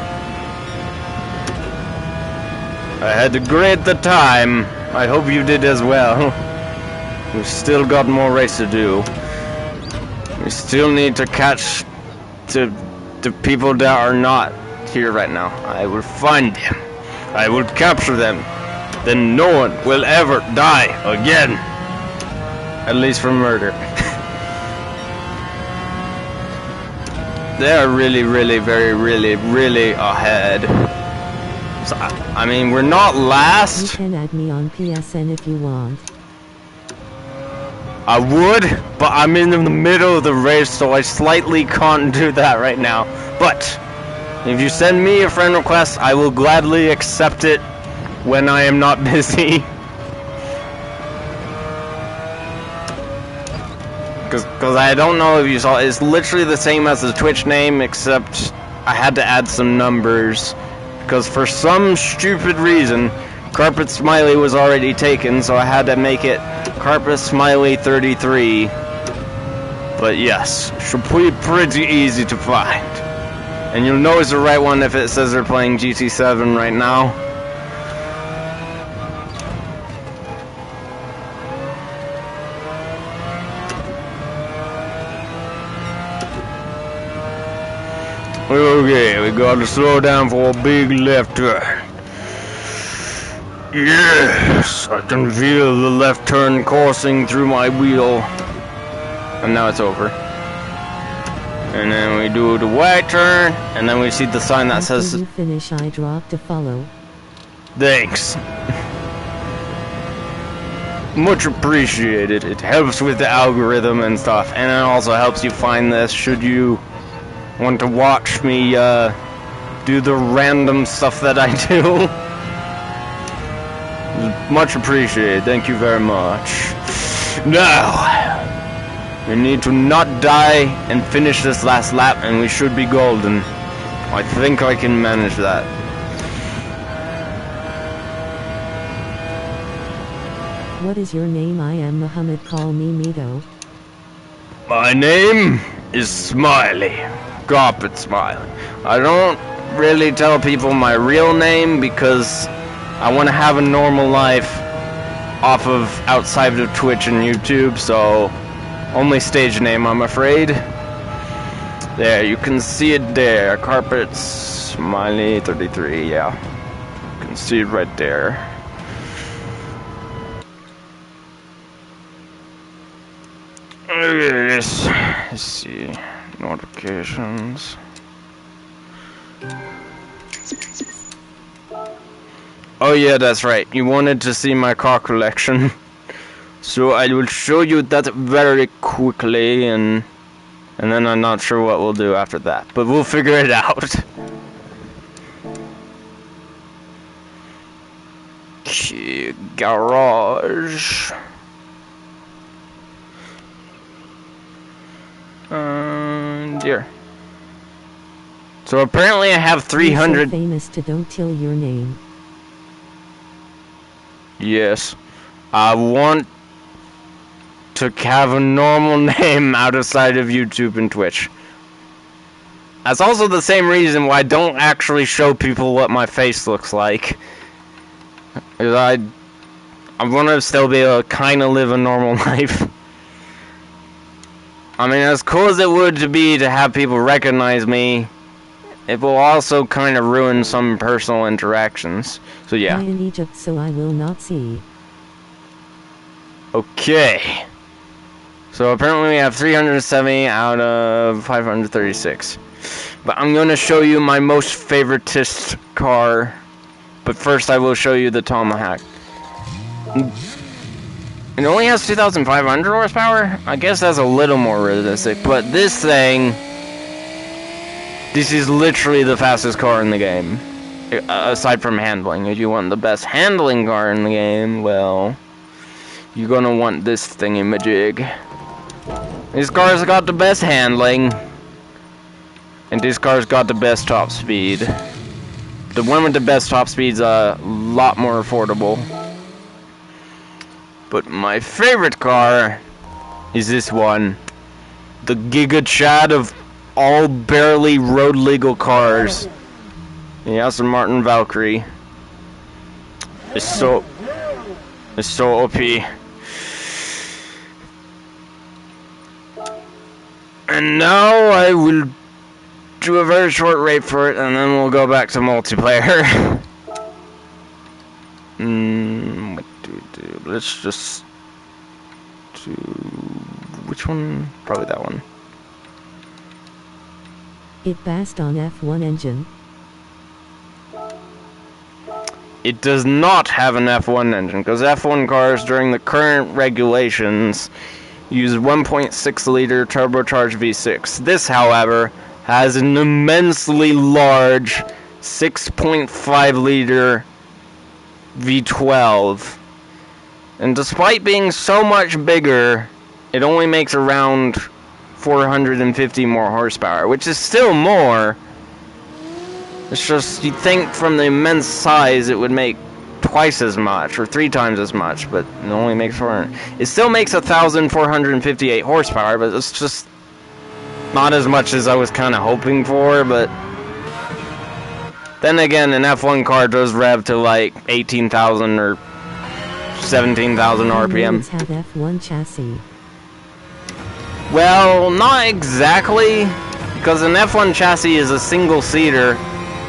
I had a great time. I hope you did as well. We've still got more race to do. We still need to catch the people that are not here right now. I will find them. I will capture them. Then no one will ever die again. At least for murder. They are really, really, very, really, really ahead. So, I mean, we're not last.
You can add me on PSN if you want.
I would, but I'm in the middle of the race, so I slightly can't do that right now. But if you send me a friend request, I will gladly accept it when I am not busy. Because I don't know if you saw, it's literally the same as the Twitch name, except I had to add some numbers. Because for some stupid reason, Carpet Smiley was already taken, so I had to make it Carpet Smiley 33. But yes, should be pretty easy to find. And you'll know it's the right one if it says they're playing GT7 right now. Okay, we gotta slow down for a big left turn. Yes, I can feel the left turn coursing through my wheel. And now it's over. And then we do the right turn, and then we see the sign that says...
After you finish, I drop to follow.
Thanks. Much appreciated. It helps with the algorithm and stuff, and it also helps you find this should you want to watch me do the random stuff that I do. Much appreciated. Thank you very much. Now, we need to not die and finish this last lap, and we should be golden. I think I can manage that.
What is your name? I am Muhammad. Call me Mito.
My name is Smiley. Carpet Smiley. I don't really tell people my real name because I want to have a normal life off of outside of Twitch and YouTube, so only stage name, I'm afraid. There, you can see it there. Carpet Smiley 33, yeah. You can see it right there. Let's see. Notifications. Oh yeah, that's right. You wanted to see my car collection. So I will show you that very quickly, and then I'm not sure what we'll do after that. But we'll figure it out. Okay, garage. Here. So apparently I have 300.
You're so famous to don't tell your name.
Yes. I want to have a normal name outside of YouTube and Twitch. That's also the same reason why I don't actually show people what my face looks like. Because I want to still be able to kind of live a normal life. I mean, as cool as it would be to have people recognize me, it will also kind of ruin some personal interactions. So yeah.
I am in Egypt, so I will not see.
Okay. So apparently we have 370 out of 536. But I'm going to show you my most favoritist car. But first I will show you the Tomahawk. It only has 2,500 horsepower? I guess that's a little more realistic. But this thing This is literally the fastest car in the game. Aside from handling. If you want the best handling car in the game, well, you're gonna want this thingy-majig. This car's got the best handling. And this car's got the best top speed. The one with the best top speed's a lot more affordable. But my favorite car is this one. The Giga Chad of all barely road legal cars. The Aston Martin Valkyrie. It's so OP. And now I will do a very short raid for it, and then we'll go back to multiplayer. What do we do? Let's just do... which one? Probably that one.
It passed on F1 engine.
It does not have an F1 engine, because F1 cars during the current regulations use 1.6 liter turbocharged V6. This, however, has an immensely large 6.5 liter V12. And despite being so much bigger, it only makes around 450 more horsepower, which is still more. It's just, you'd think from the immense size it would make twice as much, or 3 times as much, but it only makes 400. It still makes 1,458 horsepower, but it's just not as much as I was kind of hoping for, but then again, an F1 car does rev to like 18,000 or 17,000 RPM.
Have F1 chassis.
Well, not exactly, because an F1 chassis is a single-seater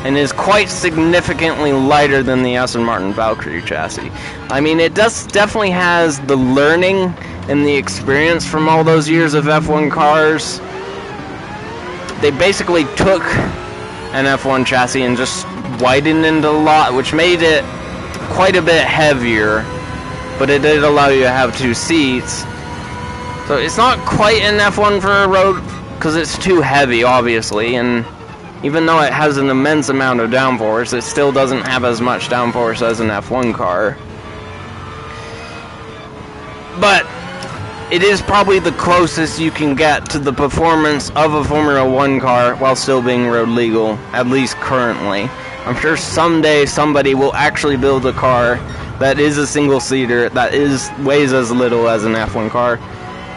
and is quite significantly lighter than the Aston Martin Valkyrie chassis. I mean, it definitely has the learning and the experience from all those years of F1 cars. They basically took an F1 chassis and just widened it a lot, which made it quite a bit heavier, but it did allow you to have 2 seats. So it's not quite an F1 for a road, because it's too heavy, obviously, and even though it has an immense amount of downforce, it still doesn't have as much downforce as an F1 car. But it is probably the closest you can get to the performance of a Formula 1 car while still being road legal, at least currently. I'm sure someday somebody will actually build a car that is a single-seater, that weighs as little as an F1 car,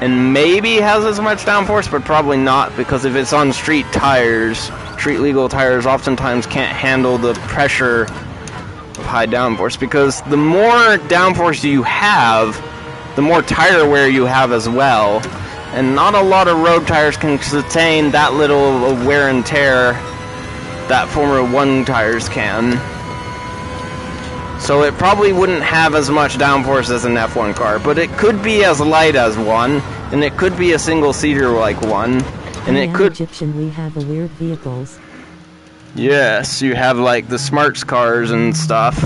and maybe has as much downforce, but probably not, because if it's on street tires, street legal tires oftentimes can't handle the pressure of high downforce, because the more downforce you have, the more tire wear you have as well, and not a lot of road tires can sustain that little of wear and tear that Formula 1 tires can. So it probably wouldn't have as much downforce as an F1 car, but it could be as light as one, and it could be a single-seater like one, and it could...
Egyptian, we have a weird vehicles.
Yes, you have like the smarts cars and stuff.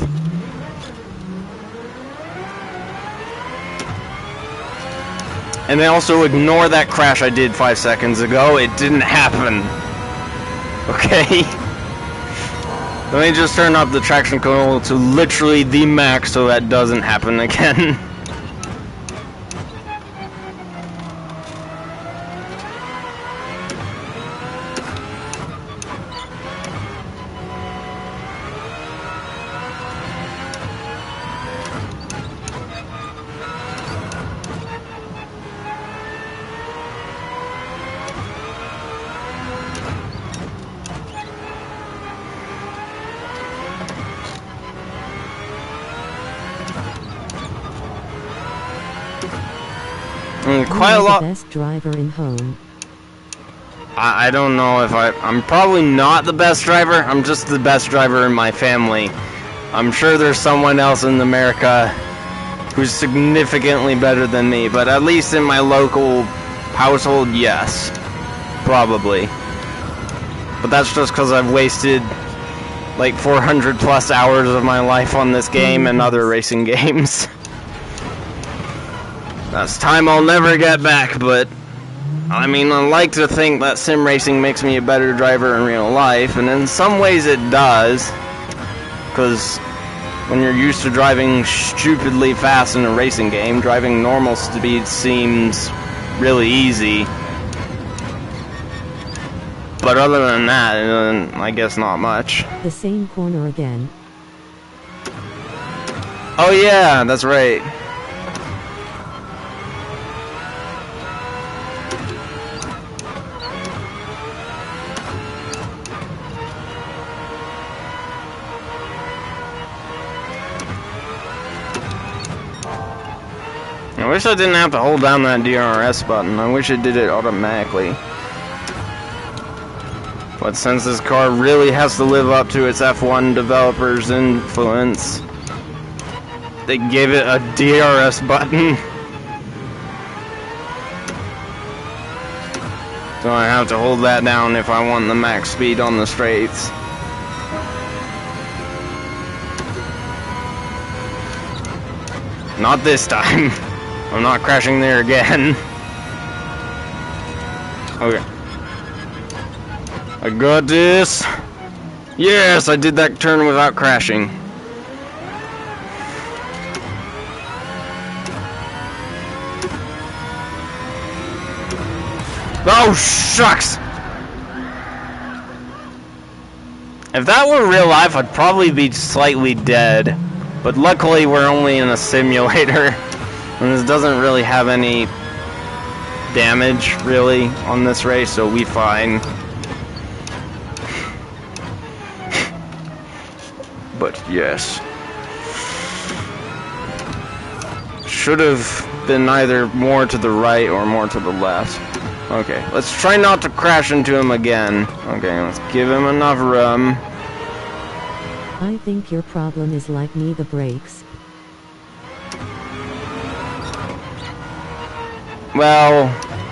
And then also ignore that crash I did 5 seconds ago. It didn't happen. Okay? Let me just turn up the traction control to literally the max so that doesn't happen again. Quite a lot.
The best driver in home.
I don't know if I'm probably not the best driver. I'm just the best driver in my family. I'm sure there's someone else in America who's significantly better than me, but at least in my local household, yes. Probably. But that's just because I've wasted like 400 plus hours of my life on this game and other racing games. That's time I'll never get back, but I mean, I like to think that sim racing makes me a better driver in real life, and in some ways it does. Because when you're used to driving stupidly fast in a racing game, driving normal speed seems really easy. But other than that, I guess not much.
The same corner again.
Oh yeah, that's right. I wish I didn't have to hold down that DRS button. I wish it did it automatically. But since this car really has to live up to its F1 developers' influence, they gave it a DRS button. So I have to hold that down if I want the max speed on the straights. Not this time. I'm not crashing there again. Okay. I got this. Yes, I did that turn without crashing. Oh, shucks! If that were real life, I'd probably be slightly dead. But luckily, we're only in a simulator. And this doesn't really have any damage, really, on this race, so we fine. But yes. Should have been either more to the right or more to the left. Okay, let's try not to crash into him again. Okay, let's give him enough room.
I think your problem is like me, the brakes.
Well,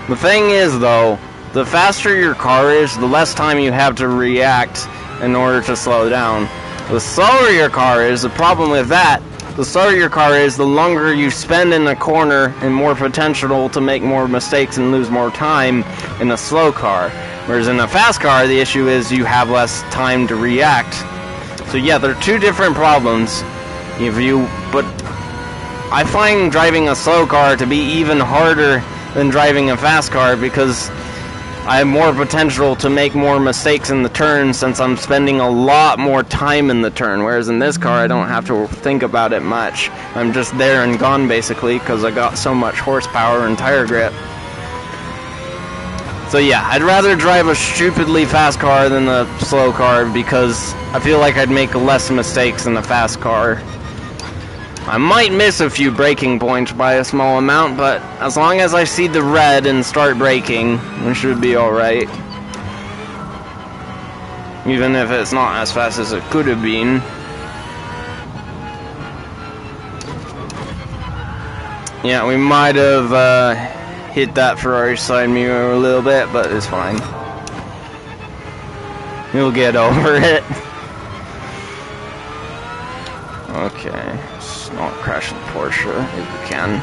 the thing is though, the faster your car is, the less time you have to react in order to slow down. The slower your car is, the problem with that, the slower your car is, the longer you spend in a corner and more potential to make more mistakes and lose more time in a slow car. Whereas in a fast car, the issue is you have less time to react. So yeah, they're two different problems. But I find driving a slow car to be even harder than driving a fast car because I have more potential to make more mistakes in the turn since I'm spending a lot more time in the turn, whereas in this car I don't have to think about it much. I'm just there and gone basically because I got so much horsepower and tire grip. So yeah, I'd rather drive a stupidly fast car than a slow car because I feel like I'd make less mistakes in a fast car. I might miss a few braking points by a small amount, but as long as I see the red and start braking, it should be alright. Even if it's not as fast as it could have been. Yeah, we might have hit that Ferrari side mirror a little bit, but it's fine. We'll get over it. Okay. Not crash the Porsche if we can.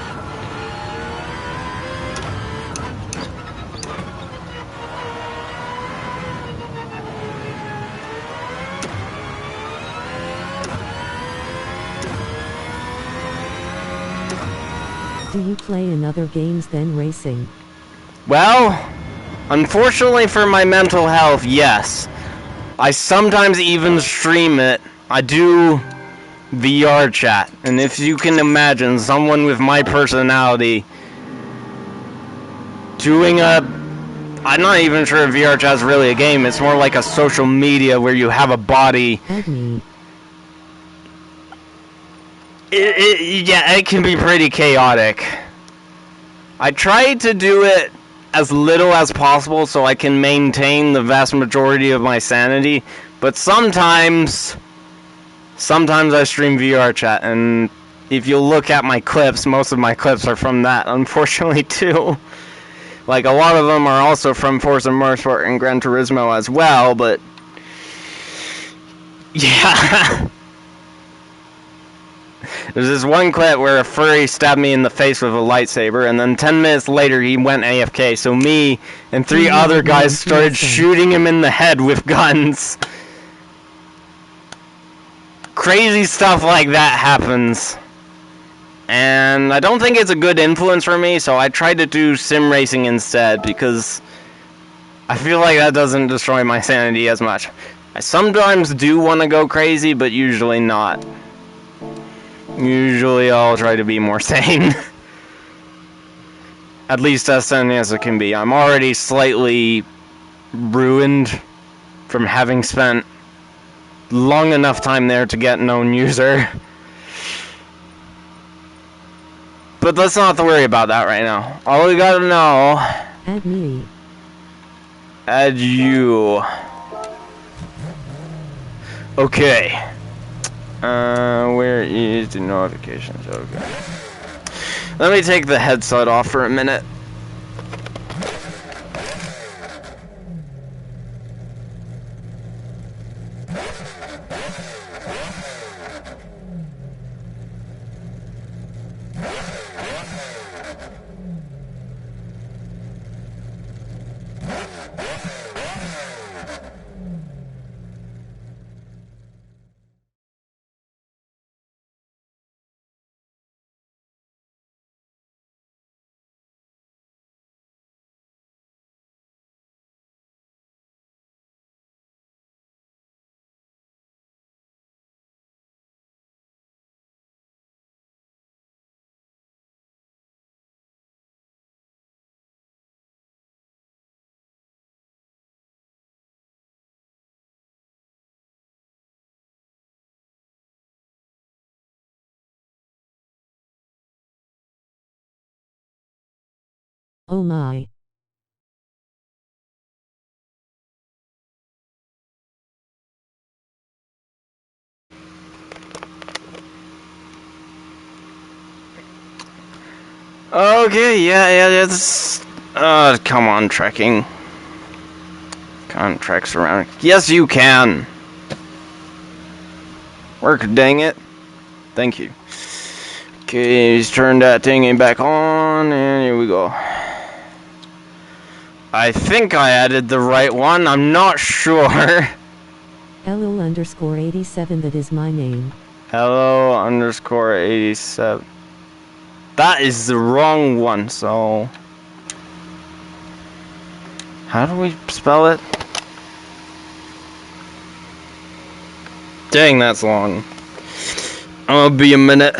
Do you play in other games than racing?
Well, unfortunately for my mental health, yes. I sometimes even stream it. I do VR chat, and if you can imagine someone with my personality doing I'm not even sure if VR chat's really a game, it's more like a social media where you have a body.
Add me.
Yeah, it can be pretty chaotic. I try to do it as little as possible so I can maintain the vast majority of my sanity, but sometimes I stream VR chat, and if you look at my clips, most of my clips are from that, unfortunately, too. Like, a lot of them are also from Forza Motorsport and Gran Turismo as well, but yeah. There's this one clip where a furry stabbed me in the face with a lightsaber, and then 10 minutes later he went AFK, so me and 3 other guys started shooting him in the head with guns. Crazy stuff like that happens. And I don't think it's a good influence for me, so I tried to do sim racing instead, because I feel like that doesn't destroy my sanity as much. I sometimes do want to go crazy, but usually not. Usually I'll try to be more sane. At least as sane as it can be. I'm already slightly ruined from having spent long enough time there to get known user. But let's not worry about that right now. All we gotta know...
Add me.
Add you. Okay. Where is the notifications? Okay. Let me take the headset off for a minute.
Oh my.
Okay, yeah, it's... come on, trekking. Contracts around. Yes, you can! Work, dang it. Thank you. Okay, he's turned that thingy back on, and here we go. I think I added the right one, I'm not sure.
LO_87, that is my name.
Hello_87. That is the wrong one, so... How do we spell it? Dang, that's long. I'll be a minute.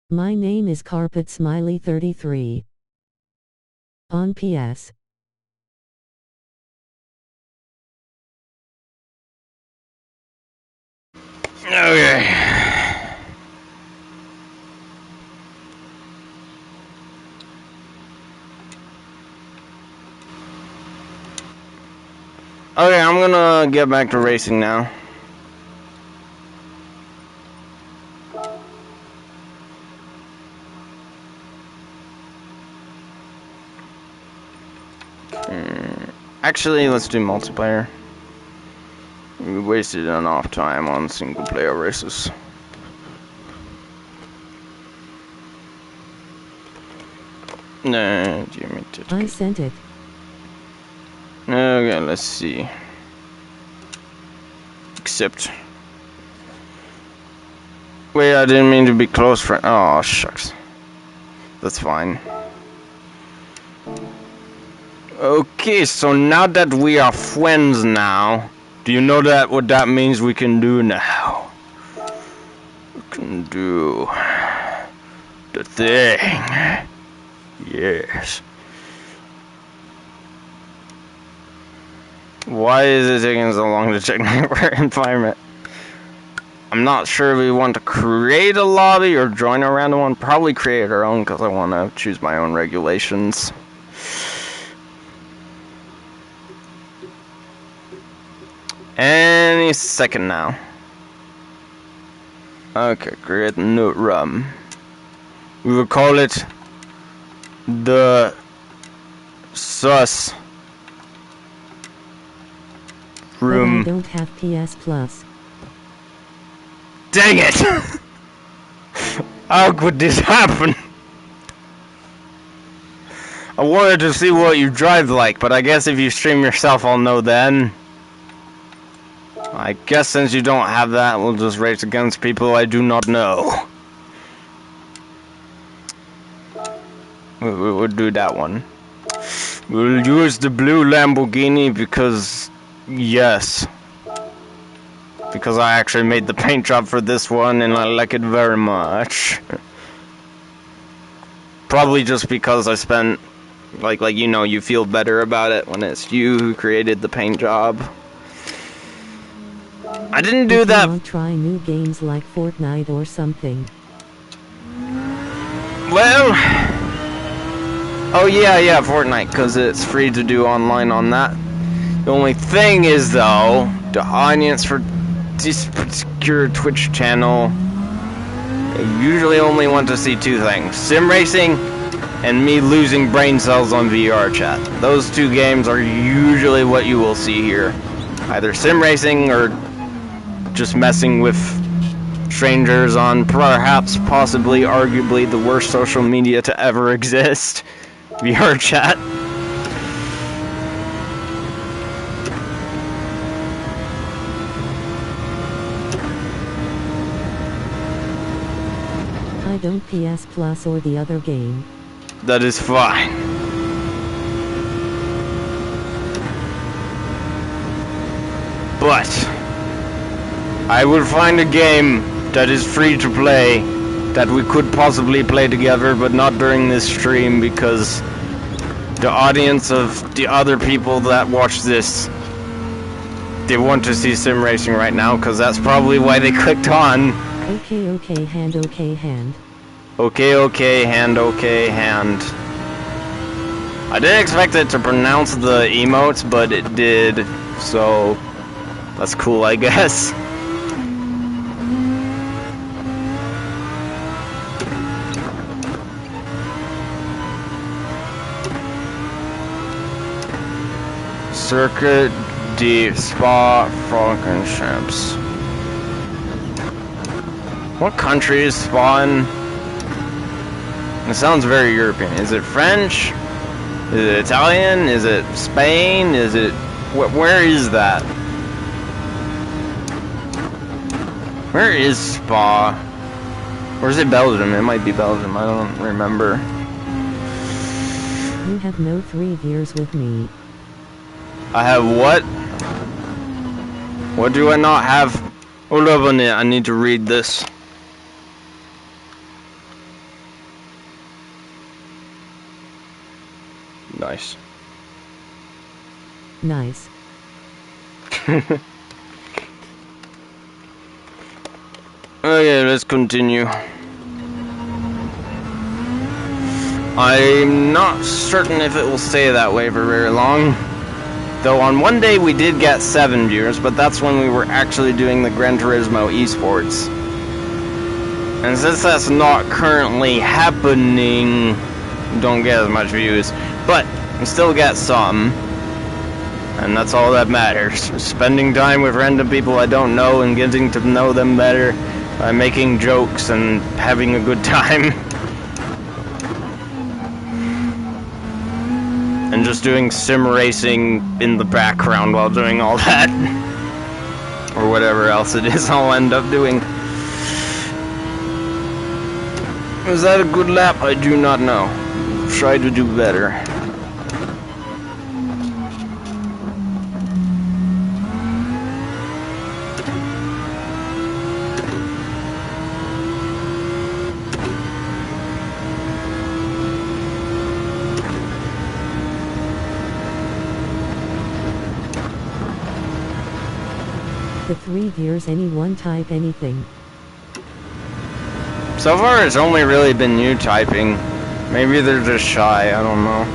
My name is Carpet Smiley 33. On PS.
Okay. Okay, I'm gonna get back to racing now. Actually, let's do multiplayer. We wasted enough time on single player races. No,
I sent it.
Okay, let's see. Accept. Wait, I didn't mean to be close friend. Oh, shucks. That's fine. Okay, so now that we are friends now, do you know that what that means we can do now? We can do the thing. Yes. Why is it taking so long to check my environment? I'm not sure if we want to create a lobby or join a random one. Probably create our own because I want to choose my own regulations. Any second now. Okay, create a new room. We will call it the sus room.
But I don't have PS Plus.
Dang it! How could this happen? I wanted to see what you drive like, but I guess if you stream yourself, I'll know then. I guess since you don't have that, we'll just race against people I do not know. We'll do that one. We'll use the blue Lamborghini because, yes. Because I actually made the paint job for this one and I like it very much. Probably just because I spent, like you know, you feel better about it when it's you who created the paint job. I didn't do that.
Won't try new games like Fortnite or something.
Well, oh yeah, Fortnite, because it's free to do online on that. The only thing is, though, the audience for this particular Twitch channel, they usually only want to see two things: sim racing and me losing brain cells on VR chat. Those two games are usually what you will see here. Either sim racing or just messing with strangers on perhaps, possibly, arguably the worst social media to ever exist, VR chat.
I don't PS Plus or the other game.
That is fine. But I will find a game that is free to play that we could possibly play together, but not during this stream, because the audience of the other people that watch this, they want to see sim racing right now, because that's probably why they clicked on.
Okay, hand, okay, hand.
Okay, hand, okay, hand. I didn't expect it to pronounce the emotes, but it did, so that's cool, I guess. Circuit de Spa Francorchamps. What country is Spa in? It sounds very European. Is it French? Is it Italian? Is it Spain? Is it... where is that? Where is Spa? Or is it Belgium? It might be Belgium. I don't remember.
You have no 3 years with me.
I have what? What do I not have? Hold up a minute, I need to read this. Nice.
Nice.
Okay, let's continue. I'm not certain if it will stay that way for very long. Though on one day we did get 7 viewers, but that's when we were actually doing the Gran Turismo esports. And since that's not currently happening, we don't get as much views. But we still get some. And that's all that matters. Spending time with random people I don't know and getting to know them better by making jokes and having a good time. And just doing sim racing in the background while doing all that. Or whatever else it is I'll end up doing. Was that a good lap? I do not know. Try to do better.
The 3 viewers, anyone type anything.
So far it's only really been you typing. Maybe they're just shy, I don't know.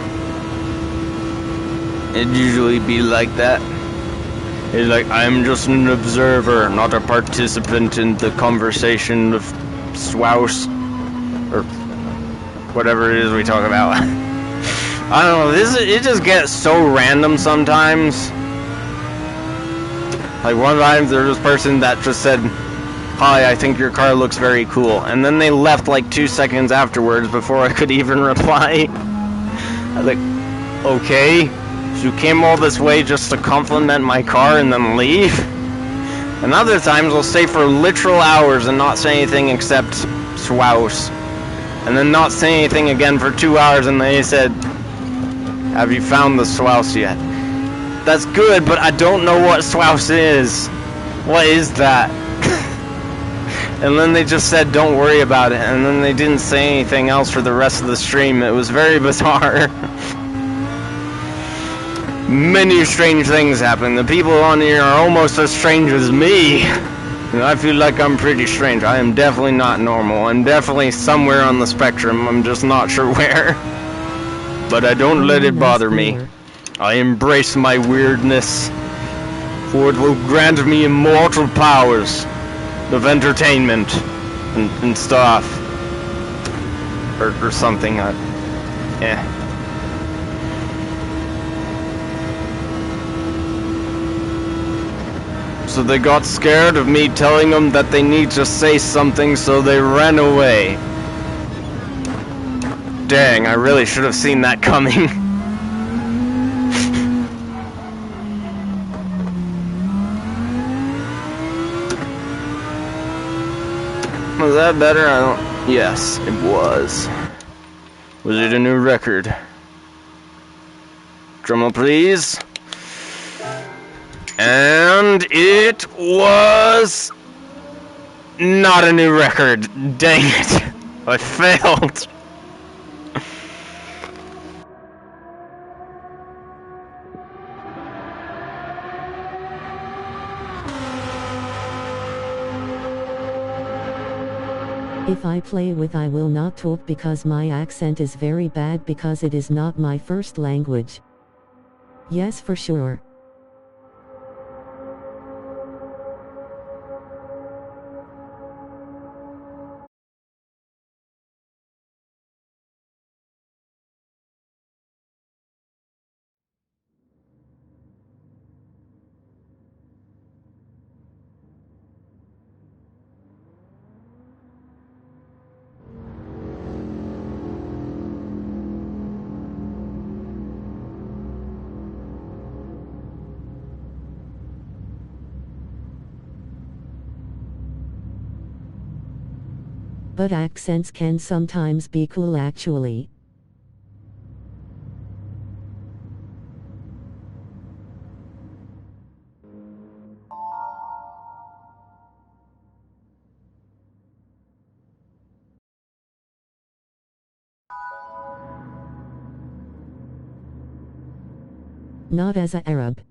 It'd usually be like that. It's like, I'm just an observer, not a participant in the conversation of Swouse. Or whatever it is we talk about. I don't know, it just gets so random sometimes. Like one time there was a person that just said, "Hi, I think your car looks very cool." And then they left like 2 seconds afterwards before I could even reply. I was like, okay, so you came all this way just to compliment my car and then leave? And other times they'll stay for literal hours and not say anything except swouse. And then not say anything again for 2 hours and they said, "Have you found the swouse yet?" That's good, but I don't know what swouse is. What is that? And then they just said, "Don't worry about it," and then they didn't say anything else for the rest of the stream. It was very bizarre. Many strange things happen. The people on here are almost as strange as me. And I feel like I'm pretty strange. I am definitely not normal. I'm definitely somewhere on the spectrum. I'm just not sure where. But I don't let it bother me. I embrace my weirdness, for it will grant me immortal powers of entertainment and stuff. Or something. Yeah. So they got scared of me telling them that they need to say something, so they ran away. Dang, I really should have seen that coming. Was that better? I don't... Yes, it was. Was it a new record? Drumroll, please. And it was... not a new record. Dang it. I failed.
If I play with I will not talk because my accent is very bad because it is not my first language. Yes, for sure. But accents can sometimes be cool actually. Not as a Arab.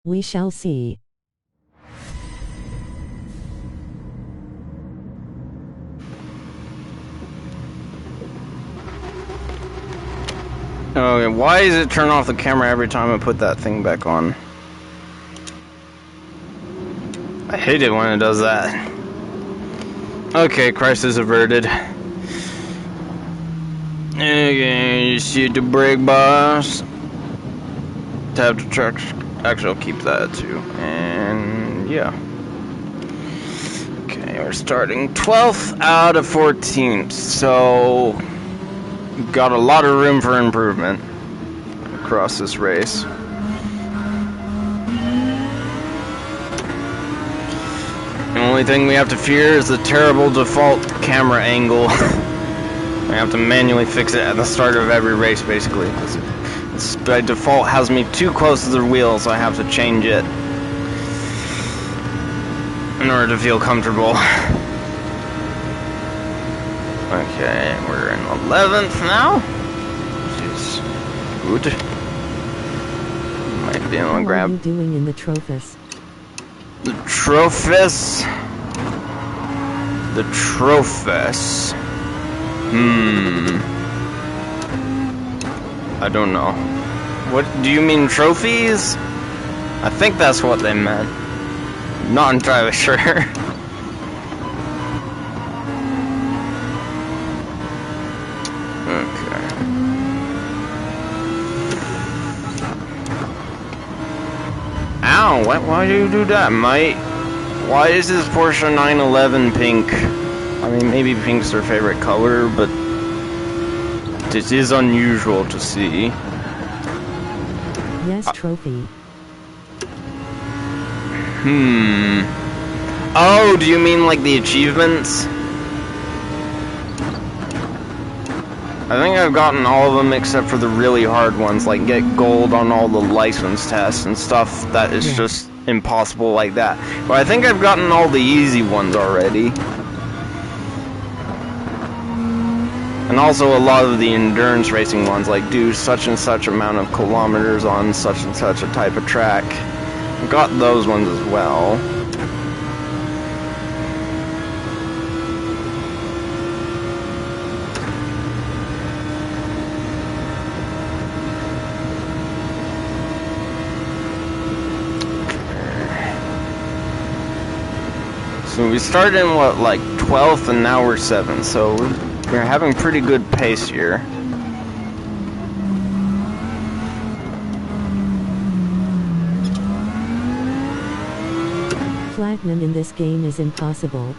We shall see.
Okay, why does it turn off the camera every time I put that thing back on? I hate it when it does that. Okay, crisis averted. Okay, shoot the brake boss. Tab to truck. Actually, I'll keep that too. And yeah. Okay, we're starting 12th out of 14th, so got a lot of room for improvement across this race. The only thing we have to fear is the terrible default camera angle. I have to manually fix it at the start of every race, basically, because it's by default has me too close to the wheel, so I have to change it in order to feel comfortable. Okay, we're in 11th now, which is good. Might be able to grab.
What are you doing in the trophies?
The trophies. The trophies. I don't know. What do you mean, trophies? I think that's what they meant. Not entirely sure. Okay. Ow, why do you do that, mate? Why is this Porsche 911 pink? I mean, maybe pink's their favorite color, but this is unusual to see.
Yes, trophy.
Oh, do you mean like the achievements? I think I've gotten all of them except for the really hard ones, like get gold on all the license tests and stuff that is just impossible like that. But I think I've gotten all the easy ones already. And also a lot of the endurance racing ones, like do such and such amount of kilometers on such and such a type of track. I've got those ones as well. So we started in what, like 12th, and now we're 7th, so we're having pretty good pace here.
Platinum in this game is impossible.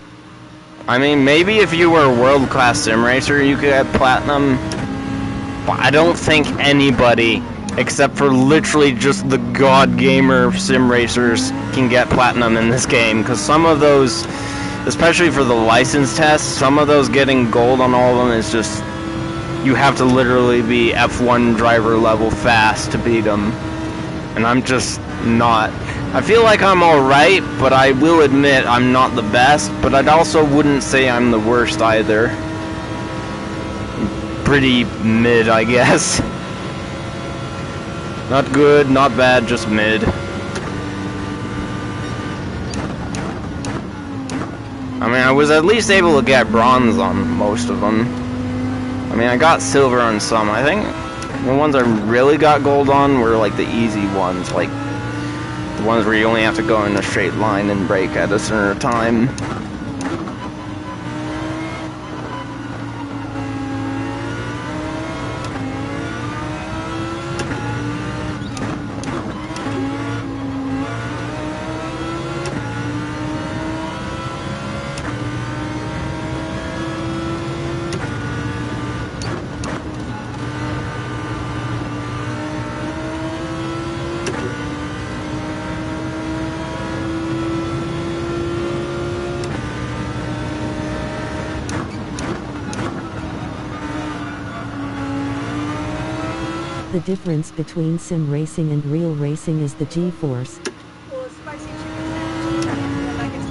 I mean, maybe if you were a world-class sim racer, you could get platinum. But I don't think anybody, except for literally just the god gamer sim racers, can get platinum in this game. Because some of those, especially for the license tests, some of those getting gold on all of them is just, you have to literally be F1 driver level fast to beat them. And I'm just not. I feel like I'm alright, but I will admit I'm not the best, but I also wouldn't say I'm the worst either. Pretty mid, I guess. Not good, not bad, just mid. I mean, I was at least able to get bronze on most of them. I mean, I got silver on some. I think the ones I really got gold on were like the easy ones, like the ones where you only have to go in a straight line and brake at a certain time.
The difference between sim racing and real racing is the G-force.
Well, spicy chicken sandwich and like it's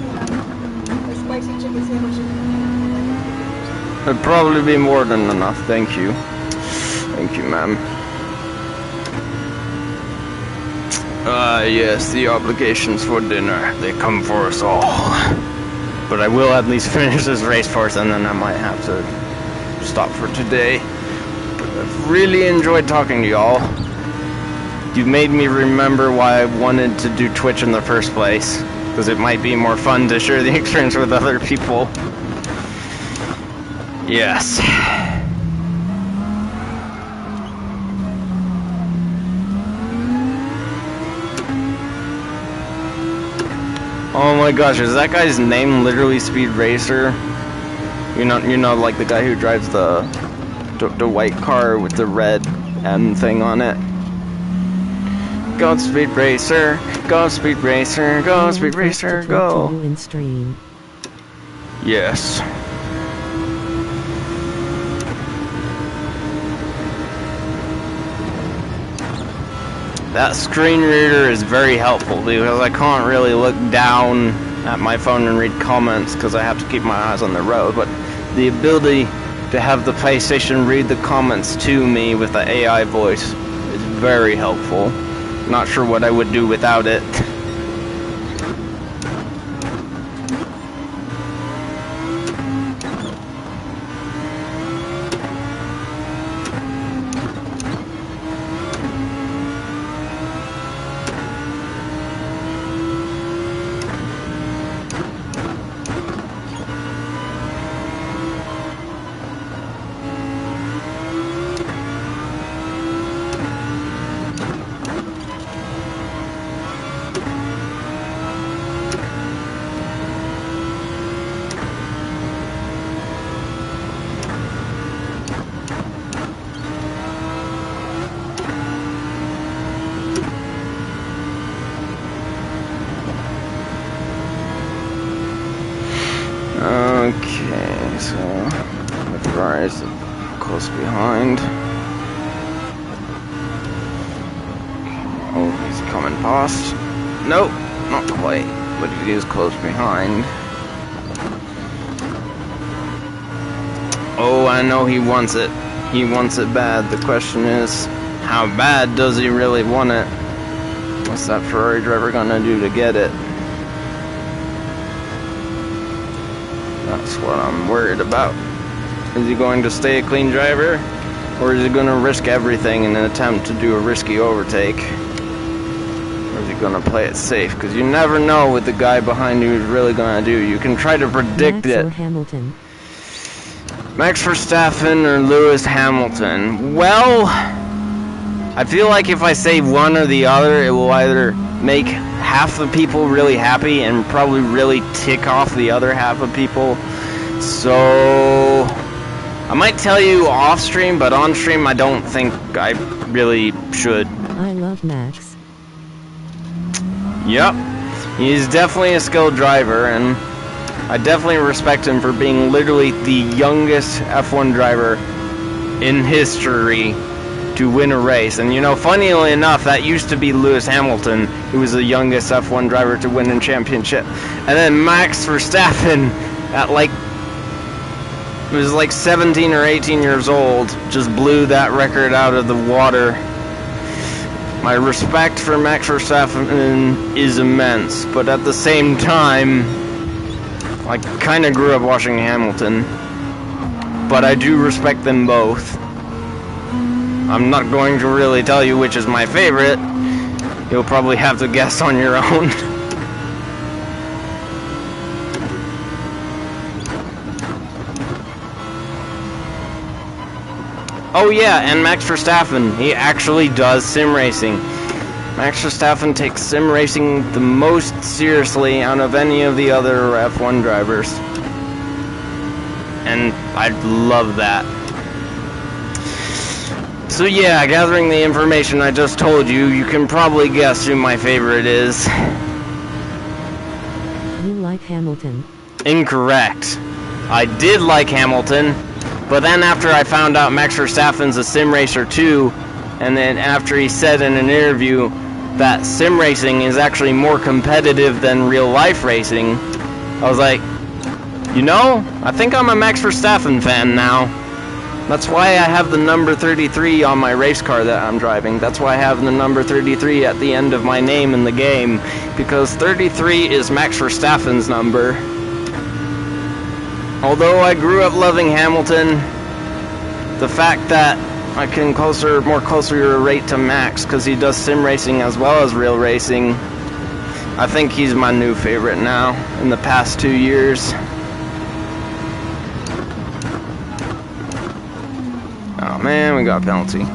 a spicy chicken sandwich and
It'd probably be more than enough, thank you. Thank you, ma'am. Yes, the obligations for dinner, they come for us all. But I will at least finish this race first, and then I might have to stop for today. I've really enjoyed talking to y'all. You've made me remember why I wanted to do Twitch in the first place, because it might be more fun to share the experience with other people. Yes. Oh my gosh, is that guy's name literally Speed Racer? You know, like the guy who drives the white car with the red M thing on it. Go Speed Racer, go Speed Racer, go Speed Racer, go.
In stream.
Yes. That screen reader is very helpful because I can't really look down at my phone and read comments because I have to keep my eyes on the road, but the ability to have the PlayStation read the comments to me with the AI voice is very helpful. Not sure what I would do without it. Okay, so the Ferrari's close behind. Oh, he's coming past. Nope, not quite, but he is close behind. Oh, I know he wants it. He wants it bad. The question is, how bad does he really want it? What's that Ferrari driver gonna do to get it? That's what I'm worried about. Is he going to stay a clean driver? Or is he going to risk everything in an attempt to do a risky overtake? Or is he going to play it safe? Because you never know what the guy behind you is really going to do. You can try to predict
Max
it.
or Hamilton?
Max Verstappen or Lewis Hamilton? Well, I feel like if I say one or the other, it will either make half the people really happy and probably really tick off the other half of people. So I might tell you off stream, but on stream I don't think I really should.
I love Max.
Yep, he's definitely a skilled driver, and I definitely respect him for being literally the youngest F1 driver in history to win a race. And you know, funnily enough, that used to be Lewis Hamilton, who was the youngest F1 driver to win a championship. And then Max Verstappen, at like, it was like 17 or 18 years old, just blew that record out of the water. My respect for Max Verstappen is immense, but at the same time, I kind of grew up watching Hamilton, but I do respect them both. I'm not going to really tell you which is my favorite. You'll probably have to guess on your own. Oh yeah, and Max Verstappen, he actually does sim racing. Max Verstappen takes sim racing the most seriously out of any of the other F1 drivers. And I love that. So yeah, gathering the information I just told you, you can probably guess who my favorite is.
You like Hamilton.
Incorrect. I did like Hamilton, but then after I found out Max Verstappen's a sim racer too, and then after he said in an interview that sim racing is actually more competitive than real life racing, I was like, you know, I think I'm a Max Verstappen fan now. That's why I have the number 33 on my race car that I'm driving. That's why I have the number 33 at the end of my name in the game, because 33 is Max Verstappen's number. Although I grew up loving Hamilton, the fact that I can more closer rate to Max because he does sim racing as well as real racing. I think he's my new favorite now in the past 2 years. Oh man, we got a penalty.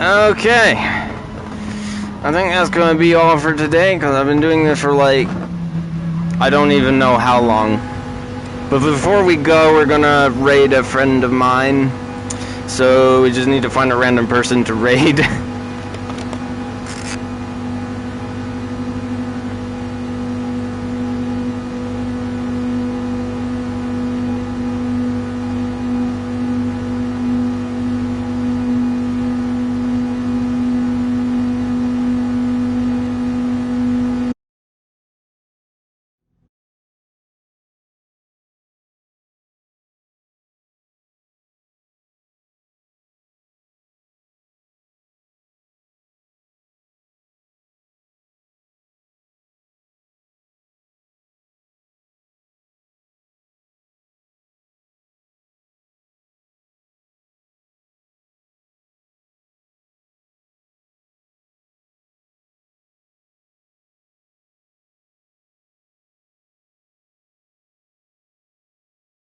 Okay, I think that's going to be all for today because I've been doing this for like, I don't even know how long. But before we go, we're going to raid a friend of mine. So we just need to find a random person to raid.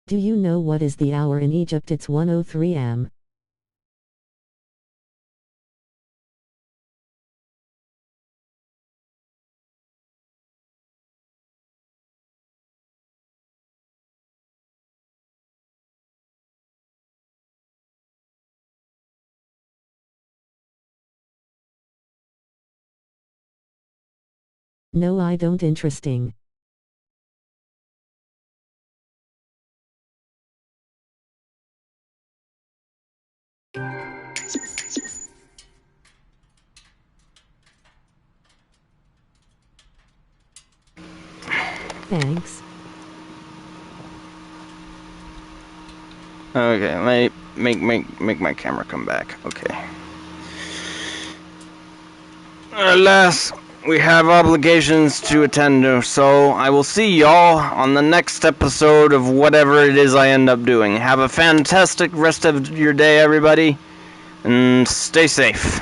Do you know what is the hour in Egypt? It's 1:03 am. No, I don't. Interesting. Thanks.
Okay, let me make my camera come back. Okay. Alas, we have obligations to attend to, so I will see y'all on the next episode of whatever it is I end up doing. Have a fantastic rest of your day, everybody, and stay safe.